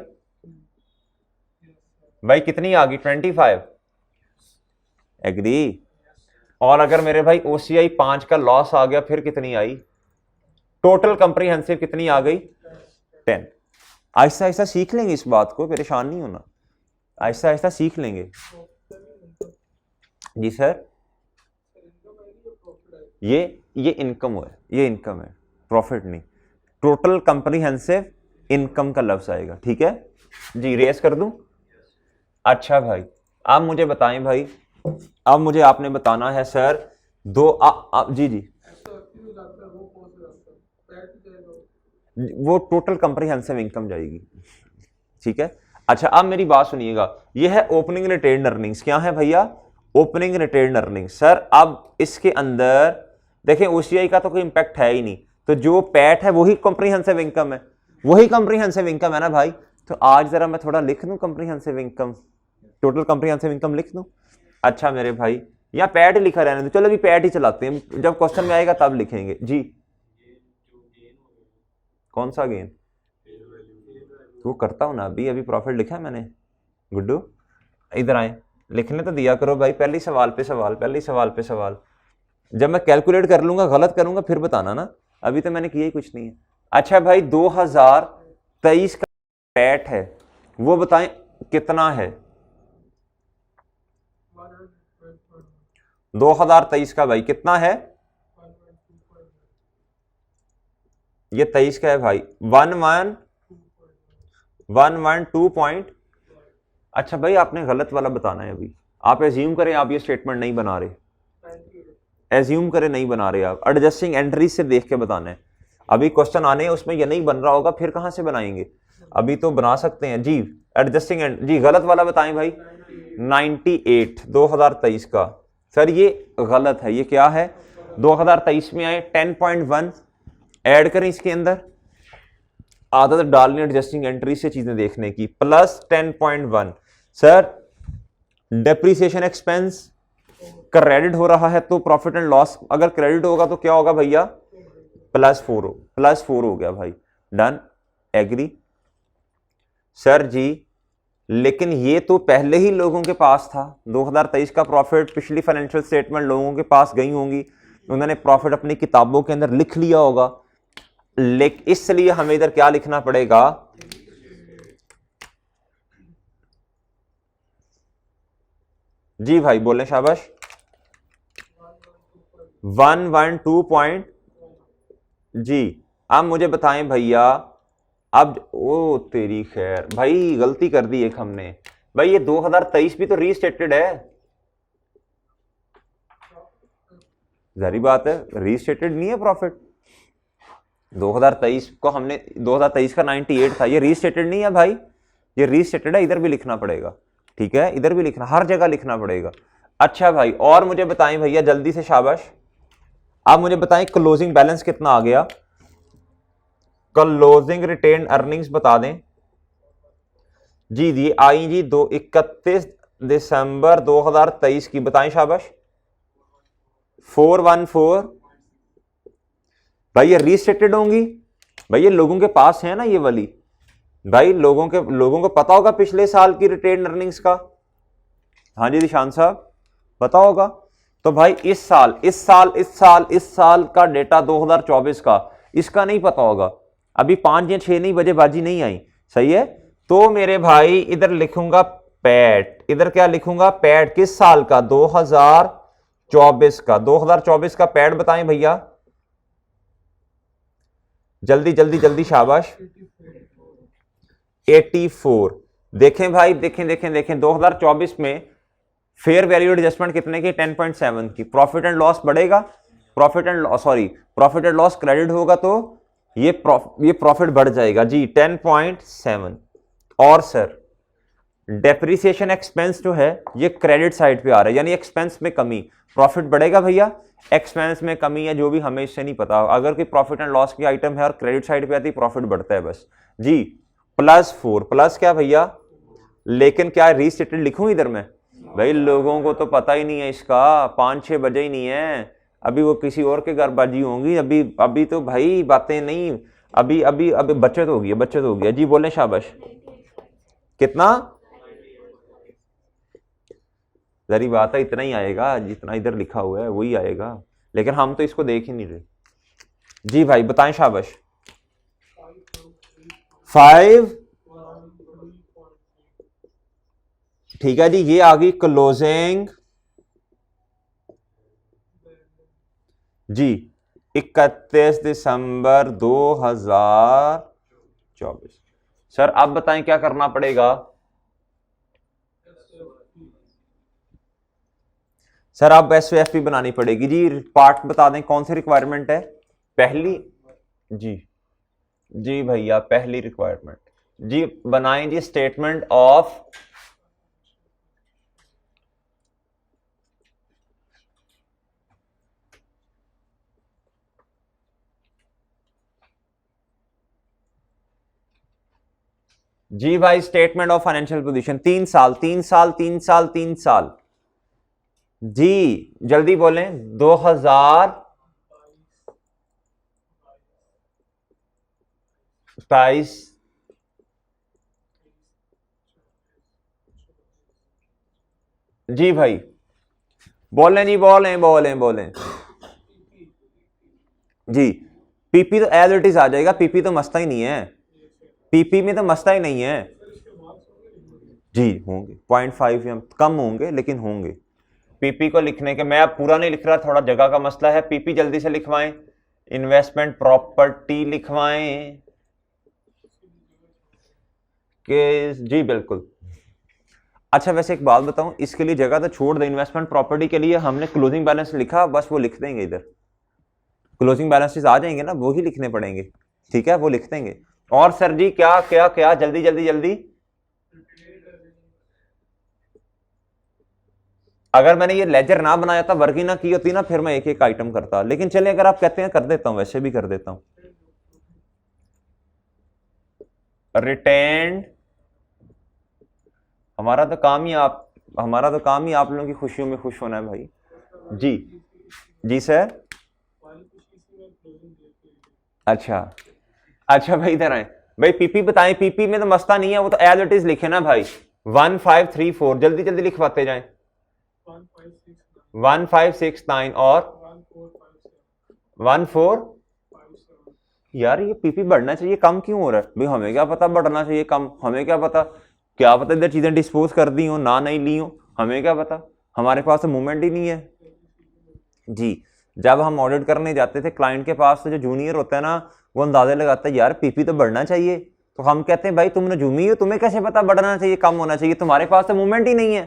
A: भाई कितनी आ गई, 25, एग्री। और अगर मेरे भाई ओसीआई 5 का लॉस आ गया फिर कितनी आई, टोटल कंप्रीहेंसिव कितनी आ गई, 10। आहिस्ता आहिस्ता सीख लेंगे इस बात को, परेशान नहीं होना, आहिस्ता आहिस्ता सीख लेंगे। जी सर, ये इनकम है, ये इनकम है, प्रॉफिट नहीं। टोटल कंप्रीहेंसिव इनकम का लफ्ज आएगा, ठीक है जी। रेस कर दूं। अच्छा भाई, अब मुझे बताएं भाई, अब मुझे आपने बताना है सर जी जी, वो टोटल कंप्रीहेंसिव इनकम जाएगी, ठीक है। अच्छा, अब मेरी बात सुनिएगा, ये है ओपनिंग रिटेन्ड अर्निंग्स। क्या है भैया, ओपनिंग रिटेन्ड अर्निंग्स। सर अब इसके अंदर देखें ओसीआई का तो कोई इंपैक्ट है ही नहीं, तो जो पैट है वही कंप्रीहेंसिव इनकम है, वही कंप्रीहेंसिव इनकम है ना भाई। तो आज जरा मैं थोड़ा लिख दूं comprehensive income, total comprehensive income लिख दूं। अच्छा मेरे भाई, या पैट लिखा रहने दो, चलो अभी पैट ही चलाते हैं, जब क्वेश्चन में आएगा तब लिखेंगे जी। कौन सा गेन, वो करता हूं ना अभी, अभी प्रॉफिट लिखा है मैंने। गुड्डू इधर आए, लिखने तो दिया करो भाई, पहले सवाल पे सवाल, पहले सवाल पे सवाल। जब मैं कैलकुलेट कर लूंगा गलत करूंगा फिर बताना ना, अभी तो मैंने किया ही कुछ नहीं है। अच्छा भाई, 2023 का पैट है वो बताएं कितना है, 2023 का भाई कितना है, ये 23 का है भाई, 112 पॉइंट। अच्छा भाई, आपने गलत वाला बताना है अभी, आप एज्यूम करें आप ये स्टेटमेंट नहीं बना रहे, एज्यूम करें नहीं बना रहे आप, एडजस्टिंग एंट्री से देख के बताना है। अभी क्वेश्चन आने हैं उसमें ये नहीं बन रहा होगा, फिर कहां से बनाएंगे, अभी तो बना सकते हैं जी। एडजस्टिंग जी, गलत वाला बताएं भाई, 98 2023 का। सर ये गलत है, ये क्या है, 2023 में आए 10.1 ऐड करें इसके अंदर, आदत डालनी एडजस्टिंग एंट्री से चीजें देखने की, plus 10.1। Sir depreciation expense credit हो रहा है तो प्रॉफिट एंड लॉस अगर क्रेडिट होगा तो क्या होगा भैया, +4 हो गया भाई, डन, एग्री। सर जी लेकिन ये तो पहले ही लोगों के पास था, 2023 का प्रॉफिट, पिछली फाइनेंशियल स्टेटमेंट लोगों के पास गई होंगी, उन्होंने प्रॉफिट अपनी किताबों के अंदर लिख लिया होगा, लेकिन इसलिए हमें इधर क्या लिखना पड़ेगा, जी भाई बोले शाबाश, 112 पॉइंट जी। अब मुझे बताएं भैया, अब ओ तेरी खैर भाई गलती कर दी एक हमने भाई, ये 2023 भी तो रीस्टेटेड है, जारी बात है, रीस्टेटेड नहीं है प्रॉफिट। 2023 को हमने, 2023 का 98 था, ये रीस्टेटेड नहीं है भाई, ये रीस्टेटेड है, इधर भी लिखना पड़ेगा, ठीक है, इधर भी लिखना, हर जगह लिखना पड़ेगा। अच्छा भाई, और मुझे बताएं भैया जल्दी से, शाबाश, आप मुझे बताएं क्लोजिंग बैलेंस कितना आ गया, क्लोजिंग रिटेन अर्निंग्स बता दें जी। जी आई जी 31 दिसंबर 2023 की, बताएं शाबाश, 414। भाई ये रीस्टेटेड होंगी, भाई ये लोगों के पास है ना ये वाली, भाई लोगों को पता होगा पिछले साल की रिटेन अर्निंग्स का। हाँ जी निशान साहब पता होगा। तो भाई इस साल का डेटा 2024 का इसका नहीं पता होगा, अभी 5 या 6 नहीं बजे बाजी नहीं आई, सही है। तो मेरे भाई इधर लिखूंगा पैट, इधर क्या लिखूंगा पैट, किस साल का, 2024 का। 2024 का पैट बताएं भैया, जल्दी जल्दी जल्दी, शाबाश। 84। देखें भाई, देखें 2024 में फेयर वैल्यू एडजस्टमेंट कितने की, 10.7 की। प्रॉफिट एंड लॉस बढ़ेगा, प्रॉफिट एंड लॉस क्रेडिट होगा तो ये प्रॉफिट बढ़ जाएगा जी 10.7। और सर डेप्रिसिएशन एक्सपेंस जो है ये क्रेडिट साइड पे आ रहा है, यानी एक्सपेंस में कमी, प्रॉफिट बढ़ेगा भैया, एक्सपेंस में कमी है जो भी हमें इससे नहीं पता। अगर कोई प्रॉफिट एंड लॉस की आइटम है और क्रेडिट साइड पे आती है प्रॉफिट बढ़ता है बस जी। +4 प्लस क्या भैया, लेकिन क्या रीस्टेटेड लिखूं इधर में, भाई लोगों को तो पता ही नहीं है इसका, 5-6 बजे ही नहीं है, अभी वो किसी और के घर बाजी होंगी, अभी तो भाई बातें नहीं, अभी बचत हो गया जी। बोले शाबाश, कितना, जरी बात है इतना ही आएगा जितना इधर लिखा हुआ है वही आएगा, लेकिन हम तो इसको देख ही नहीं रहे जी। भाई बताएं शाबाश। 5, ठीक है जी। ये आ गई क्लोजिंग जी 31 दिसंबर 2024। सर आप बताएं क्या करना पड़ेगा। सर आप SOFP बनानी पड़ेगी जी। पार्ट बता दें कौन सी रिक्वायरमेंट है, पहली जी भैया, पहली रिक्वायरमेंट जी बनाएं जी, स्टेटमेंट ऑफ जी भाई, स्टेटमेंट ऑफ फाइनेंशियल पोजीशन 3 साल जी, जल्दी बोलें। 2022 जी भाई, बोलें जी, बोलें जी। पीपी तो एज इट इज आ जाएगा, पीपी तो मसता ही नहीं है, पीपी में तो मसता ही नहीं है जी। होंगे 0.5 या कम होंगे लेकिन होंगे। पीपी को लिखने के, मैं अब पूरा नहीं लिख रहा, थोड़ा जगह का मसला है। पीपी जल्दी से लिखवाएं, इन्वेस्टमेंट प्रॉपर्टी लिखवाएं कि जी बिल्कुल। अच्छा वैसे एक बात बताऊं, इसके लिए जगह तो छोड़ दे, इन्वेस्टमेंट प्रॉपर्टी के लिए हमने क्लोजिंग बैलेंस लिखा, बस वो लिख देंगे इधर, क्लोजिंग बैलेंसेस आ जाएंगे ना, वो ही लिखने पड़ेंगे, ठीक है वो लिख देंगे। और सर जी क्या क्या क्या, जल्दी जल्दी जल्दी। अगर मैंने ये लेजर ना बनाया था, वर्किंग ना की होती ना, फिर मैं एक एक आइटम करता, लेकिन चलिए अगर आप कहते हैं कर देता हूं, वैसे भी कर देता हूं। रिटेन्ड, हमारा तो काम ही आप लोगों की खुशियों में खुश होना है भाई जी। जी सर, अच्छा भाई इधर आए भाई। पीपी बताएं, पीपी में तो मस्ता नहीं है, वो तो एज इट इज लिखे ना भाई। 1534 जल्दी जल्दी लिखवाते जाएं। 1569 और 14। यार ये पीपी बढ़ना चाहिए, कम क्यों हो रहा है भाई, हमें क्या पता बढ़ना चाहिए कम, हमें क्या पता इधर चीजें डिस्पोज कर दी हो ना नहीं ली हो, हमें क्या पता, हमारे पास तो मूवमेंट ही नहीं है जी। जब हम ऑडिट करने जाते थे क्लाइंट के पास, तो जो जूनियर होता है ना वो अंदाजे लगाता है, यार पीपी तो बढ़ना चाहिए, तो हम कहते हैं भाई तुमने जूमी हो, तुम्हें कैसे पता बढ़ना चाहिए कम होना चाहिए, तुम्हारे पास तो मूवमेंट ही नहीं है,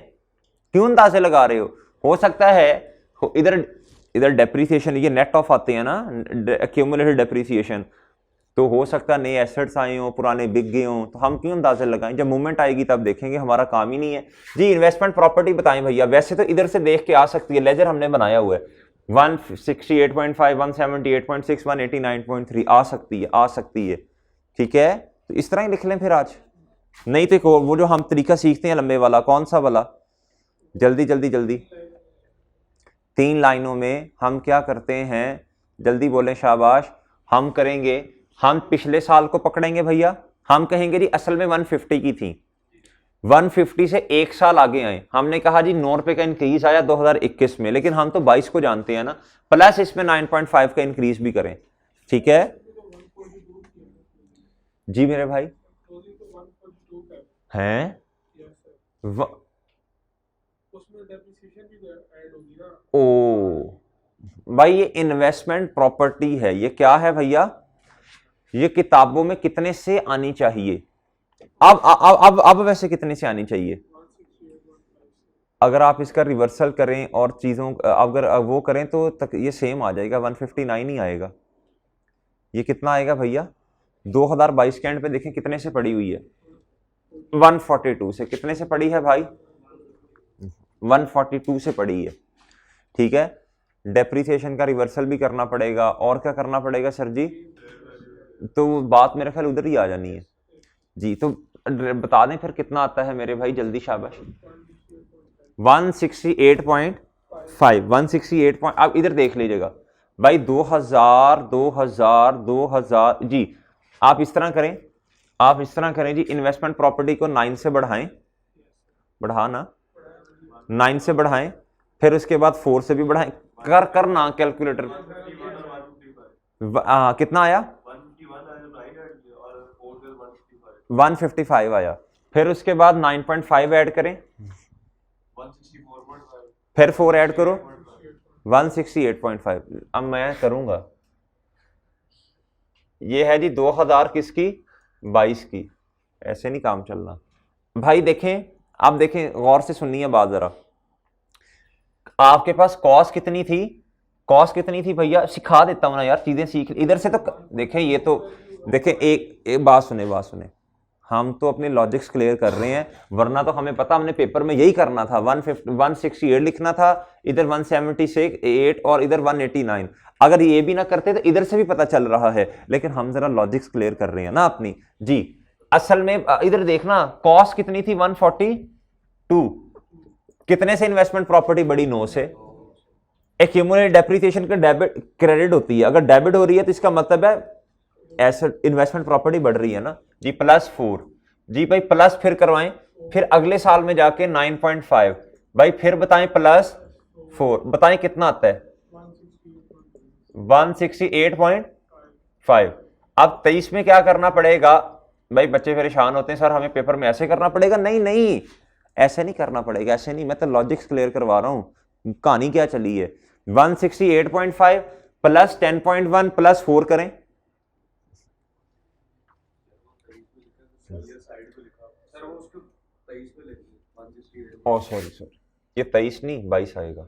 A: क्यों अंदाजे लगा रहे हो सकता है इधर डेप्रीसिएशन, ये नेट ऑफ आते हैं ना, एक्यूमुलेटेड डेप्रीसिएशन, तो हो सकता है नए एसेट्स आए हो, पुराने बिक गए हो, तो हम क्यों अंदाजे लगाएं, जब मूवमेंट आएगी तब देखेंगे, हमारा काम ही नहीं है जी। इन्वेस्टमेंट प्रॉपर्टी बताएं भैया, वैसे तो इधर से देख के आ सकती है, लेजर हमने बनाया हुआ है, 168.5 178.6 189.3 आ सकती है ठीक है, तो इस तरह ही लिख लें फिर आज, नहीं तो वो जो हम तरीका सीखते हैं लंबे वाला, कौन सा वाला, जल्दी जल्दी जल्दी। 3 लाइनों में हम क्या करते हैं, जल्दी बोलें शाबाश। हम करेंगे, हम पिछले साल को पकड़ेंगे भैया, हम कहेंगे जी असल में 150 की थी, 150 से 1 साल आगे आए, हमने कहा जी 9 रुपए का इंक्रीज आया 2021 में, लेकिन हम तो 22 को जानते हैं ना, प्लस इसमें 9.5 का इंक्रीज भी करें, ठीक है जी मेरे भाई हैं ओ भाई ये इन्वेस्टमेंट प्रॉपर्टी है, ये क्या है भैया, ये किताबों में कितने से आनी चाहिए, अब वैसे कितने से आनी चाहिए, अगर आप इसका रिवर्सल करें और चीजों अगर वो करें तो तक ये सेम आ जाएगा, 159 ही आएगा। ये कितना आएगा भैया, 2022 के एंड पे देखें कितने से पड़ी हुई है, 142 से, कितने से पड़ी है भाई, 142 से पड़ी है, ठीक है। डेप्रिसिएशन का रिवर्सल भी करना पड़ेगा, और क्या करना पड़ेगा सर जी, तो बात मेरे ख्याल उधर ही आ जानी है जी। तो बता दें फिर कितना आता है मेरे भाई, जल्दी शाबाश। 168.5, 168 अब इधर देख लीजिएगा भाई, 2000 जी। आप इस तरह करें, आप इस तरह करें जी, इन्वेस्टमेंट प्रॉपर्टी को 9 से बढ़ाएं, बढ़ाना 9 से बढ़ाएं, फिर उसके बाद 4 से भी बढ़ाएं, करना कैलकुलेटर, कितना आया, 155 आया, फिर उसके बाद 9.5 ऐड करें, फिर 4 ऐड करो, 168.5। अब मैं करूंगा, ये है जी 2000 किसकी, 22 की, ऐसे नहीं काम चलना भाई। देखें, आप देखें गौर से सुनिए बात जरा, आपके पास कॉस्ट कितनी थी, कॉस्ट कितनी थी भैया, सिखा देता हूं ना यार, चीजें सीख इधर से। तो देखें, ये तो देखें, एक बात सुने, बात सुने, हम तो अपने लॉजिक्स क्लियर कर रहे हैं, वरना तो हमें पता, हमने पेपर में यही करना था, 168 लिखना था, इधर 178 और इधर 189। अगर ये भी ना करते तो इधर से भी पता चल रहा है, लेकिन हम जरा लॉजिक्स क्लियर कर रहे हैं ना अपनी जी। असल में इधर देखना, कॉस्ट कितनी थी, 142, कितने से इन्वेस्टमेंट प्रॉपर्टी बढ़ी, 9 से। एक्यूमुलेटेड डेप्रिसिएशन का डेबिट क्रेडिट होती है, अगर डेबिट हो रही है तो इसका मतलब है एसेट इन्वेस्टमेंट प्रॉपर्टी बढ़ रही है ना जी, +4 जी भाई, प्लस फिर करवाएं, फिर अगले साल में जाके 9.5 भाई, फिर बताएं +4, बताएं कितना आता है, 168.5। अब 23 में क्या करना पड़ेगा भाई, बच्चे परेशान होते हैं, सर हमें पेपर में ऐसे करना पड़ेगा, नहीं नहीं ऐसे नहीं करना पड़ेगा, ऐसे नहीं, मैं तो लॉजिक्स क्लियर करवा रहा हूं, कहानी क्या चली है। 168.5 प्लस 10.1 प्लस 4 करें, ओ सॉरी, ये 23 नहीं 22 आएगा,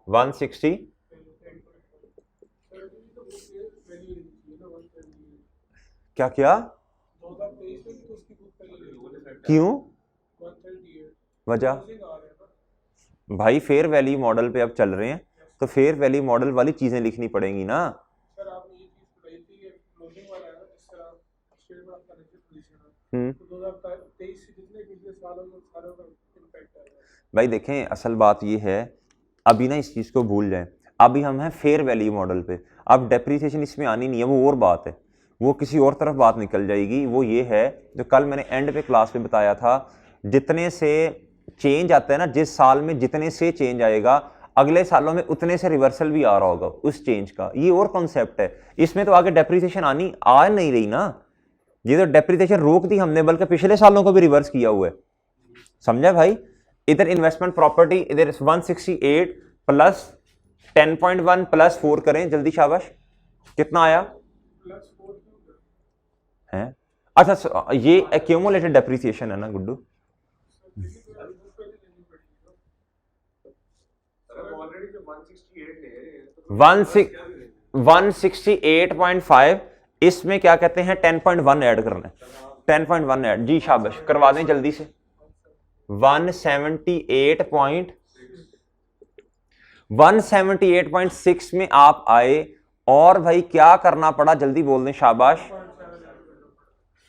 A: 160 क्या क्या, क्यों, वजह भाई फेयर वैल्यू मॉडल पे अब चल रहे हैं, तो फेयर वैल्यू मॉडल वाली चीजें लिखनी पड़ेंगी ना। भाई देखें, असल बात ये है, अभी ना इस चीज को भूल जाएं, अभी हम हैं फेयर वैल्यू मॉडल पे, अब डेप्रिसिएशन इसमें आनी नहीं है, वो और बात है, वो किसी और तरफ बात निकल जाएगी। वो ये है जो कल मैंने एंड पे क्लास में बताया था, जितने से चेंज आता है ना, जिस साल में जितने से चेंज आएगा, अगले सालों में उतने से रिवर्सल भी आ रहा होगा उस चेंज का, ये और कॉन्सेप्ट है। इसमें तो आगे डेप्रिसिएशन आनी आ नहीं रही ना, ये तो डेप्रिसिएशन रोक दी हमने, बल्कि पिछले सालों को भी रिवर्स किया हुआ है, समझा भाई। इधर इन्वेस्टमेंट प्रॉपर्टी, इधर 168 प्लस 10.1 प्लस 4 करें जल्दी शाबाश, कितना आया है, अच्छा ये एक्यूमुलेटेड डेप्रिसिएशन है ना गुड्डू, 168.5, इसमें क्या कहते हैं 10.1 ऐड करना है, 10.1 ऐड जी शाबाश, करवा दें जल्दी से। 178.6 में आप आए, और भाई क्या करना पड़ा जल्दी बोल दें शाबाश,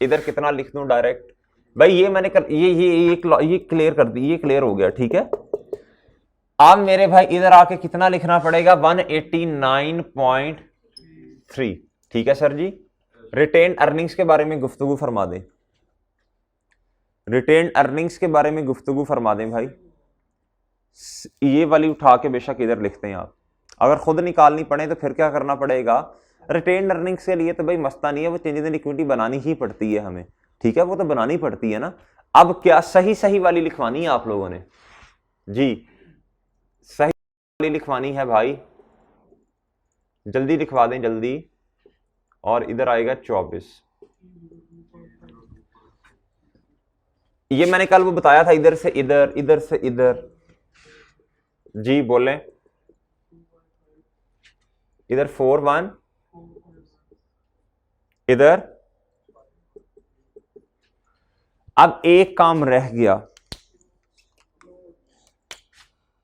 A: इधर कितना लिख दूं डायरेक्ट भाई, ये मैंने कर, ये क्लियर कर दी, ये क्लियर हो गया, ठीक है। अब मेरे भाई इधर आके कितना लिखना पड़ेगा, 189.3। ठीक है सर जी। रिटेन अर्निंग्स के बारे में गुफ्तगू फरमा दें, रिटेन अर्निंग्स के बारे में गुफ्तगू फरमा दें भाई। ये वाली उठा के बेशक इधर लिखते हैं आप, अगर खुद निकालनी पड़े तो फिर क्या करना पड़ेगा। रिटेन अर्निंग्स के लिए तो भाई मस्ता नहीं है, वो चेंजेस इन इक्विटी बनानी ही पड़ती है हमें, ठीक है, वो तो बनानी पड़ती है ना। अब क्या सही सही वाली लिखवानी है आप लोगों ने जी, सही वाली लिखवानी है भाई, जल्दी लिखवा दें जल्दी। और इधर आएगा 24। ये मैंने कल वो बताया था, इधर से इधर, इधर से इधर। जी बोलें। इधर 4-1, इधर। अब एक काम रह गया,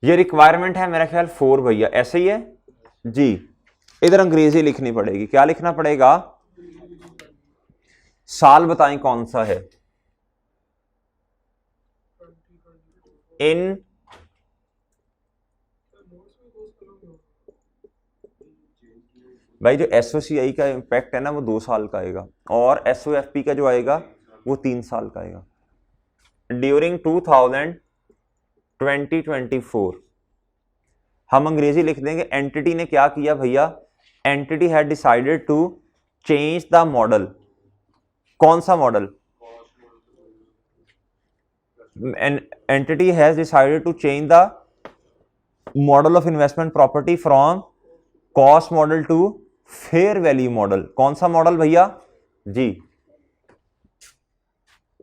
A: ये रिक्वायरमेंट है मेरा ख्याल 4 भैया, ऐसे ही है जी। इधर अंग्रेजी लिखनी पड़ेगी, क्या लिखना पड़ेगा, साल बताएं कौन सा है। इन भाई जो एसओसीआई का इम्पैक्ट है ना वो 2 साल का आएगा, और एसओएफपी का जो आएगा वो 3 साल का आएगा। ड्यूरिंग 2024 हम अंग्रेजी लिख देंगे, एंटिटी ने क्या किया भैया, entity had decided to change the model. कौन सा model, entity has decided to change the model of investment property from cost model to fair value model. कौन सा मॉडल भैया जी,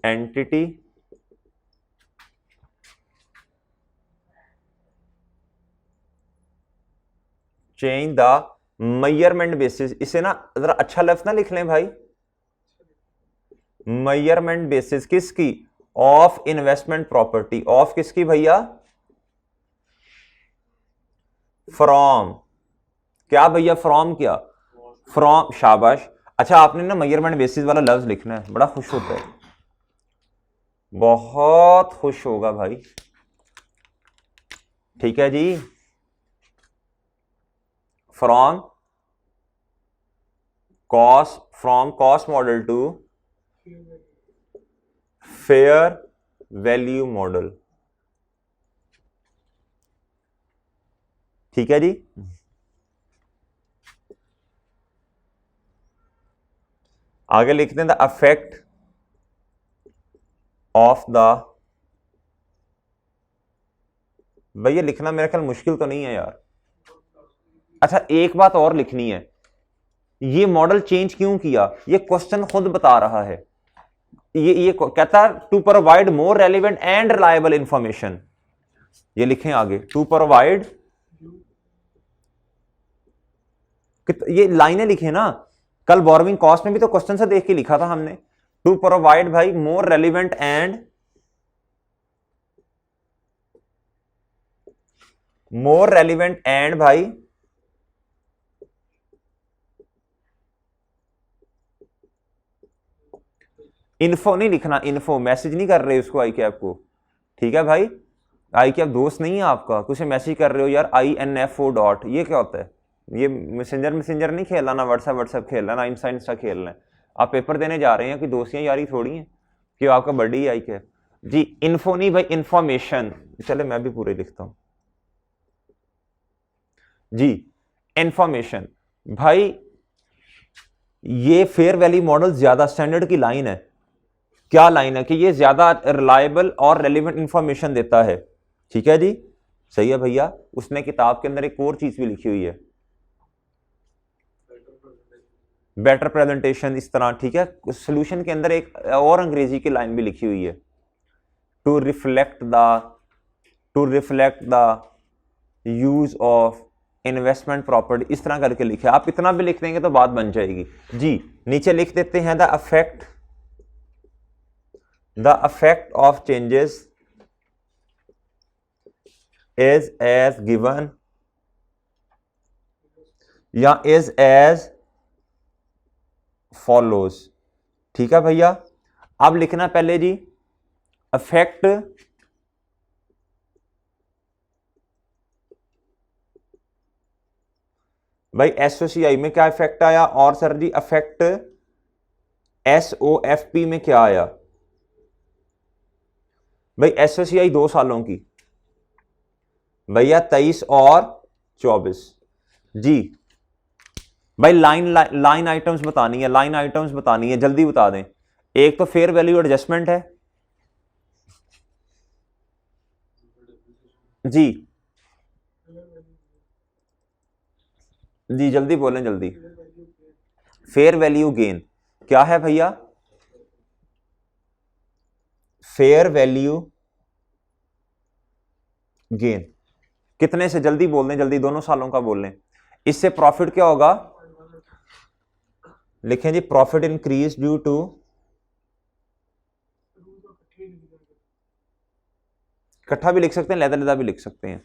A: entity change the measurement basis. इसे ना जरा अच्छा लफ्ज ना लिख लें भाई, मेजरमेंट बेसिस किसकी, ऑफ इन्वेस्टमेंट प्रॉपर्टी, ऑफ किसकी भैया, फ्रॉम, क्या भैया फ्रॉम, क्या फ्रॉम, शाबाश। अच्छा आपने ना मेजरमेंट बेसिस वाला लफ्ज लिखना है, बड़ा खुश होता है, बहुत खुश होगा भाई, ठीक है जी। From cost model to fair value model, ठीक है जी। आगे लिखते हैं द अफेक्ट ऑफ द, भैया लिखना मेरा ख्याल मुश्किल तो नहीं है यार। अच्छा एक बात और लिखनी है, ये मॉडल चेंज क्यों किया, ये क्वेश्चन खुद बता रहा है। ये कहता है to provide more relevant and reliable information, ये लिखें आगे, टू प्रोवाइड, ये लाइनें लिखे ना, कल बोरोइंग कॉस्ट में भी तो क्वेश्चन से देख के लिखा था हमने, टू प्रोवाइड भाई मोर रेलिवेंट एंड भाई इन्फो नहीं लिखना, इन्फो मैसेज नहीं कर रहे उसको आई कैप को, ठीक है भाई। आई कैप दोस्त नहीं है आपका, कुछ मैसेज कर रहे हो यार, INFO डॉट, ये क्या होता है, ये मैसेंजर नहीं खेलना, ना व्हाट्सएप खेलना, ना इंस्टा खेलना है। आप पेपर देने जा रहे हैं कि दोस्तियां यारी थोड़ी है कि आपका बर्थडे ही आई कैप जी। इन्फो नहीं भाई, इंफॉर्मेशन, चले मैं भी पूरे लिखता हूं जी। इंफॉर्मेशन भाई, ये फेयर वैल्यू मॉडल ज्यादा स्टैंडर्ड की लाइन है, क्या लाइन है कि ये ज्यादा रिलायबल और रेलिवेंट इंफॉर्मेशन देता है, ठीक है जी, सही है भैया। उसने किताब के अंदर एक और चीज भी लिखी हुई है, बेटर प्रेजेंटेशन, इस तरह, ठीक है। सोल्यूशन के अंदर एक और अंग्रेजी की लाइन भी लिखी हुई है, to reflect the use of investment property, इस तरह करके लिखे। आप इतना भी लिख देंगे तो बात बन जाएगी जी। नीचे लिख देते हैं the affect of changes is as given या इज एज फॉलोज, ठीक है भैया। अब लिखना पहले जी, अफेक्ट भाई SOCI में क्या इफेक्ट आया, और सर जी इफेक्ट SOFP में क्या आया? भाई SOCI 2 सालों की भैया 23 और 24 जी। भाई लाइन आइटम्स बतानी है, लाइन आइटम्स बतानी है, जल्दी बता दें। एक तो फेयर वैल्यू एडजस्टमेंट है जी जी, जल्दी बोलें जल्दी। फेयर वैल्यू गेन क्या है भैया? फेयर वैल्यू गेन कितने से, जल्दी बोल दें, जल्दी, दोनों सालों का बोल लें। इससे प्रॉफिट क्या होगा? लिखें जी, प्रॉफिट इंक्रीज ड्यू टू, इकट्ठा भी लिख सकते हैं, लहदा लहदा भी लिख सकते हैं।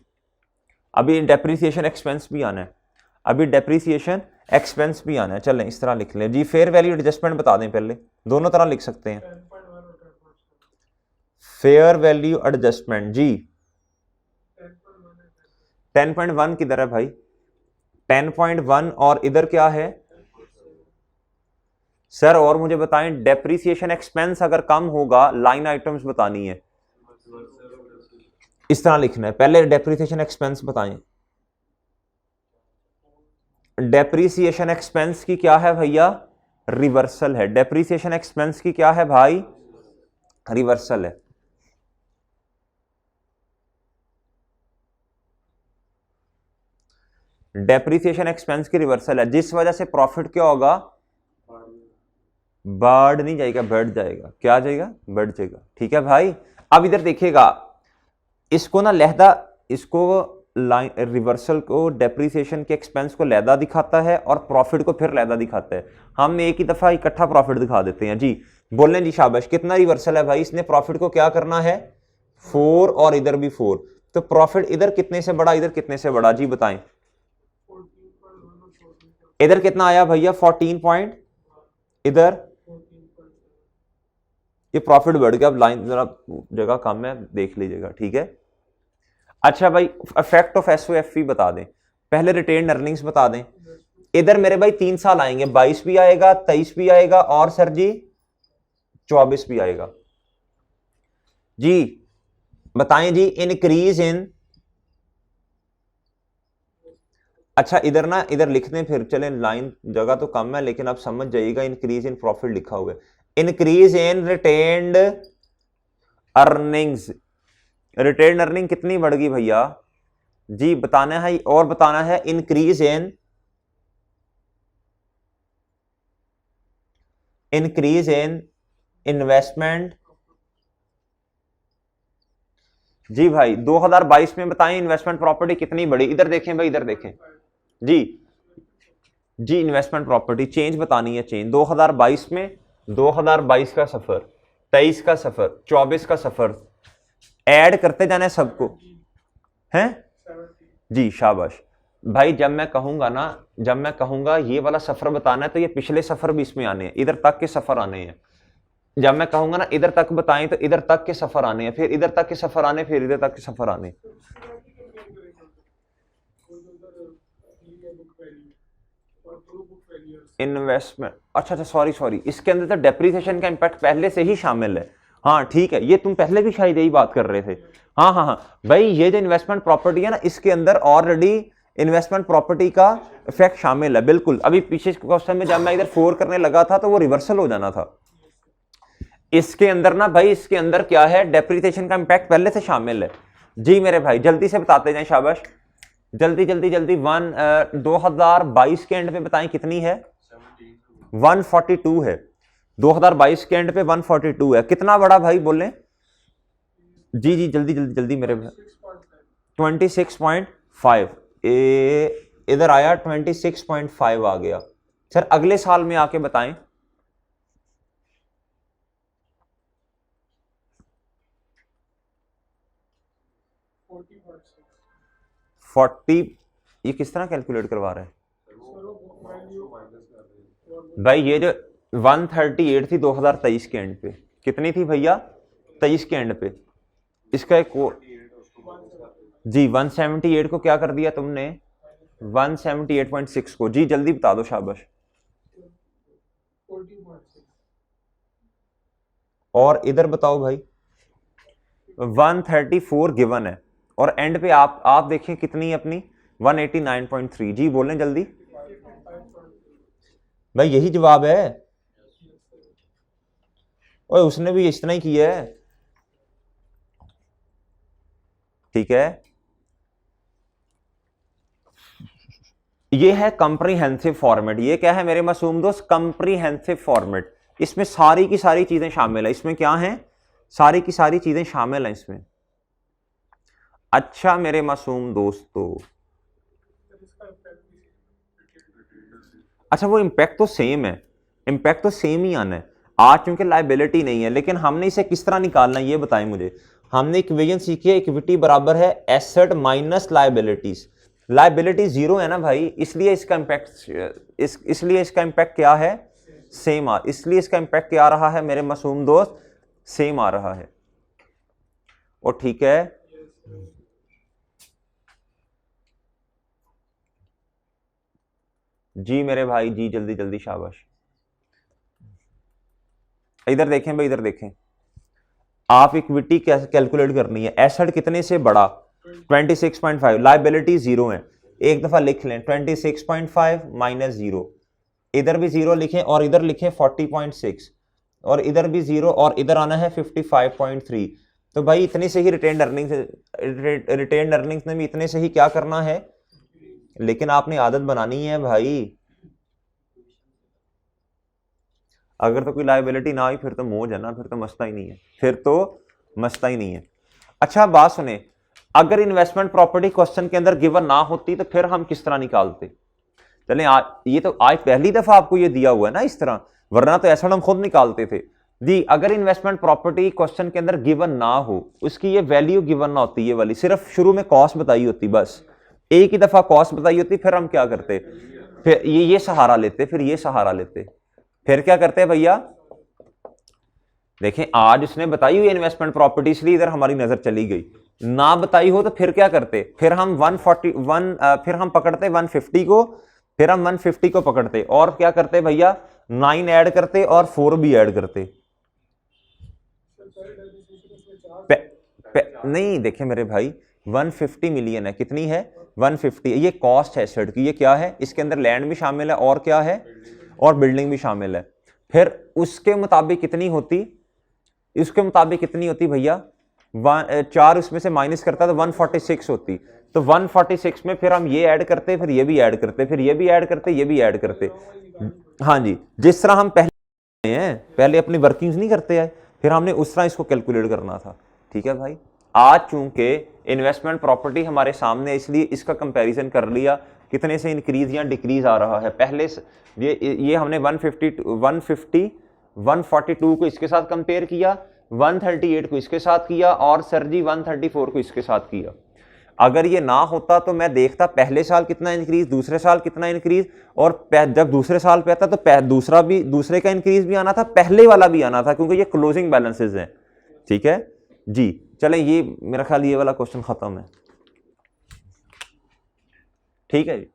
A: अभी डेप्रीसिएशन एक्सपेंस भी आना है, अभी डेप्रीसिएशन एक्सपेंस भी आना है। चलें इस तरह लिख लें जी। फेयर वैल्यू एडजस्टमेंट बता दें पहले, दोनों तरह लिख सकते हैं। फेयर वैल्यू एडजस्टमेंट जी 10.1 किधर है भाई? 10.1 और इधर क्या है सर? और मुझे बताएं, डेप्रीसिएशन एक्सपेंस अगर कम होगा, लाइन आइटम्स बतानी है, इस तरह लिखना है। पहले डेप्रीसिएशन एक्सपेंस बताएं। डेप्रीसिएशन एक्सपेंस की क्या है भैया? रिवर्सल है। डेप्रीसिएशन एक्सपेंस की क्या है भाई? रिवर्सल है। डेप्रीसिएशन एक्सपेंस की रिवर्सल है, जिस वजह से प्रॉफिट क्या होगा? बढ़ नहीं जाएगा, बढ़ जाएगा। क्या जाएगा? बढ़ जाएगा। ठीक है भाई। अब इधर देखिएगा, इसको ना लहदा, इसको लाइन रिवर्सल को, डेप्रीसिएशन के एक्सपेंस को लहदा दिखाता है और प्रॉफिट को फिर लहदा दिखाता है। हम एक ही दफा इकट्ठा प्रॉफिट दिखा देते हैं जी। बोलने जी शाबाश। कितना रिवर्सल है भाई? इसने प्रॉफिट को क्या करना है? 4 और इधर भी 4। तो प्रॉफिट इधर कितने से बड़ा, इधर कितने से बड़ा जी बताएं। इधर कितना आया भैया? 14 पॉइंट, इधर ये प्रॉफिट बढ़ गया। अब लाइन जरा जगह कम है, देख लीजिएगा। ठीक है। अच्छा भाई, इफेक्ट ऑफ SOFP बता दें। पहले रिटेन अर्निंग्स बता दें। इधर मेरे भाई 3 साल आएंगे, 22 भी आएगा, 23 भी आएगा, और सर जी 24 भी आएगा जी। बताएं जी। इंक्रीज इन, अच्छा इधर ना, इधर लिख दें फिर, चलें, लाइन जगह तो कम है लेकिन आप समझ जाइएगा। इंक्रीज इन प्रॉफिट लिखा हुआ है। इंक्रीज इन रिटेन्ड अर्निंग्स। रिटेन्ड अर्निंग कितनी बढ़ गई भैया जी? बताना है, और बताना है increase in, increase in investment जी। भाई 2022 में बताएं इन्वेस्टमेंट प्रॉपर्टी कितनी बढ़ी? इधर देखें भाई, इधर देखें जी जी। इन्वेस्टमेंट प्रॉपर्टी चेंज बतानी है। चेंज 2022 में, 2022 का सफर, 23 का सफर, 24 का सफर, ऐड करते जाना है सबको, हैं जी। शाबाश भाई। जब मैं कहूंगा ना, जब मैं कहूंगा ये वाला सफर बताना है, तो ये पिछले सफर भी इसमें आने हैं, इधर तक के सफर आने हैं। जब मैं कहूंगा ना इधर तक बताएं, तो इधर तक के सफर आने हैं, फिर इधर तक के सफर आने, फिर इधर तक के सफर आने। इन्वेस्टमेंट, अच्छा अच्छा, सॉरी सॉरी, इसके अंदर तो डेप्रीसिएशन का इंपैक्ट पहले से ही शामिल है। हाँ ठीक है, ये तुम पहले भी शायद यही बात कर रहे थे। हाँ हाँ हाँ भाई, ये जो इन्वेस्टमेंट प्रॉपर्टी है ना, इसके अंदर ऑलरेडी इन्वेस्टमेंट प्रॉपर्टी का इफेक्ट शामिल है। बिल्कुल। अभी पीछे क्वेश्चन में जब मैं इधर 4 करने लगा था, तो वो रिवर्सल हो जाना था। इसके अंदर ना भाई, इसके अंदर क्या है? डेप्रीसिएशन का इंपैक्ट पहले से शामिल है जी। मेरे भाई जल्दी से बताते जाएं, शाबाश। जल्दी जल्दी जल्दी। 2022 के एंड पे बताएं कितनी है? 142 है। 2022 के एंड पे 142 है। कितना बड़ा भाई बोले जी जी? जल्दी जल्दी जल्दी मेरे भाई। 26.5 इधर आया, 26.5 आ गया। सर अगले साल में आके बताएं। 40, ये किस तरह कैलकुलेट करवा रहे हैं भाई? ये जो 138 थी 2023 के एंड पे, कितनी थी भैया? 23 के एंड पे। इसका एक जी 178 को क्या कर दिया तुमने? 178.6 को जी जल्दी बता दो, शाबाश।
B: 14.6
A: और इधर बताओ भाई 134 गिवन है, और एंड पे आप देखें कितनी है अपनी 189.3। जी बोलें जल्दी
B: 55.6
A: भाई, यही जवाब है। ओए उसने भी इतना ही किया है, ठीक है। ये है कंप्रीहेंसिव फॉर्मेट। ये क्या है मेरे मासूम दोस्त? Comprehensive format. इसमें सारी की सारी चीजें शामिल है। इसमें क्या है? सारी की सारी चीजें शामिल हैं इसमें। अच्छा मेरे मासूम दोस्तों, अच्छा वो इंपैक्ट तो सेम है, इंपैक्ट तो सेम ही आना है। आज चूंकि लायबिलिटी नहीं है, लेकिन हमने इसे किस तरह निकालना है ये बताएं मुझे। हमने इक्वेशन सीखी है, इक्विटी बराबर है asset minus liabilities. Liability zero है ना भाई, इसलिए इसका इंपैक्ट इसलिए इसका इंपैक्ट क्या है? सेम इसलिए इसका इंपैक्ट क्या आ रहा है मेरे मासूम दोस्त? सेम आ रहा है। और ठीक है, जी मेरे भाई जी, जल्दी जल्दी शाबाश। इधर देखें भाई, इधर देखें। आप इक्विटी कैसे कैलकुलेट करनी है? एसेट कितने से बड़ा? 26.5। लायबिलिटी जीरो है, एक दफा लिख लें 26.5 माइनस जीरो। इधर भी जीरो लिखें और इधर लिखें 40.6, और इधर भी जीरो और इधर आना है 55.3। तो भाई इतने से ही रिटेन अर्निंग्स ने भी इतने से ही क्या करना है, लेकिन आपने आदत बनानी है भाई। अगर तो कोई लायबिलिटी ना हुई फिर तो मौज है ना, फिर तो मस्ता ही नहीं है, फिर तो मस्ता ही नहीं है। अच्छा बात सुने, अगर इन्वेस्टमेंट प्रॉपर्टी क्वेश्चन के अंदर गिवन ना होती तो फिर हम किस तरह निकालते? चलें ये तो आज पहली दफा आपको ये दिया हुआ है ना इस तरह, वरना तो ऐसा हम खुद निकालते थे जी। अगर इन्वेस्टमेंट प्रॉपर्टी क्वेश्चन के अंदर गिवन ना हो, उसकी ये वैल्यू गिवन ना होती, ये वाली सिर्फ शुरू में कॉस्ट बताई होती, बस एक ही दफा कॉस्ट बताई होती, फिर हम क्या करते? फिर ये सहारा लेते, फिर ये सहारा लेते, फिर क्या करते भैया? देखें आज उसने बताई हुई इन्वेस्टमेंट प्रॉपर्टी, इसलिए इधर हमारी नजर चली गई। ना बताई हो तो फिर क्या करते? फिर हम 141 फिर हम पकड़ते 150 को, फिर हम 150 को पकड़ते और क्या करते भैया? 9 ऐड करते और 4 भी ऐड करते। नहीं देखें मेरे भाई, 150 मिलियन है, कितनी है? 150। ये कॉस्ट है एसेट की, ये क्या है? इसके अंदर लैंड भी शामिल है और क्या है? और बिल्डिंग भी शामिल है। फिर उसके मुताबिक कितनी होती? इसके मुताबिक कितनी होती भैया? 4 उसमें से माइनस करता तो 146 होती। तो 146 में फिर हम ये ऐड करते, फिर ये भी ऐड करते, फिर ये भी ऐड करते, ये भी ऐड करते। हाँ जी, जिस तरह हम पहले अपनी वर्किंग्स नहीं करते हैं, फिर हमने उस तरह इसको कैलकुलेट करना था। ठीक है भाई, आज चूंकि इन्वेस्टमेंट प्रॉपर्टी हमारे सामने, इसलिए इसका कंपैरिजन कर लिया कितने से इंक्रीज या डिक्रीज आ रहा है। पहले ये हमने 142 को इसके साथ कंपेयर किया, 138 को इसके साथ किया, और सर जी 134 को इसके साथ किया। अगर ये ना होता तो मैं देखता पहले साल कितना इंक्रीज, दूसरे साल कितना इंक्रीज, और जब दूसरे साल पे आता तो दूसरे का इंक्रीज भी आना था, पहले वाला भी आना था, क्योंकि ये क्लोजिंग बैलेंसेज हैं। ठीक है जी, चलें ये मेरा ख्याल ये वाला क्वेश्चन खत्म है। ठीक है जी।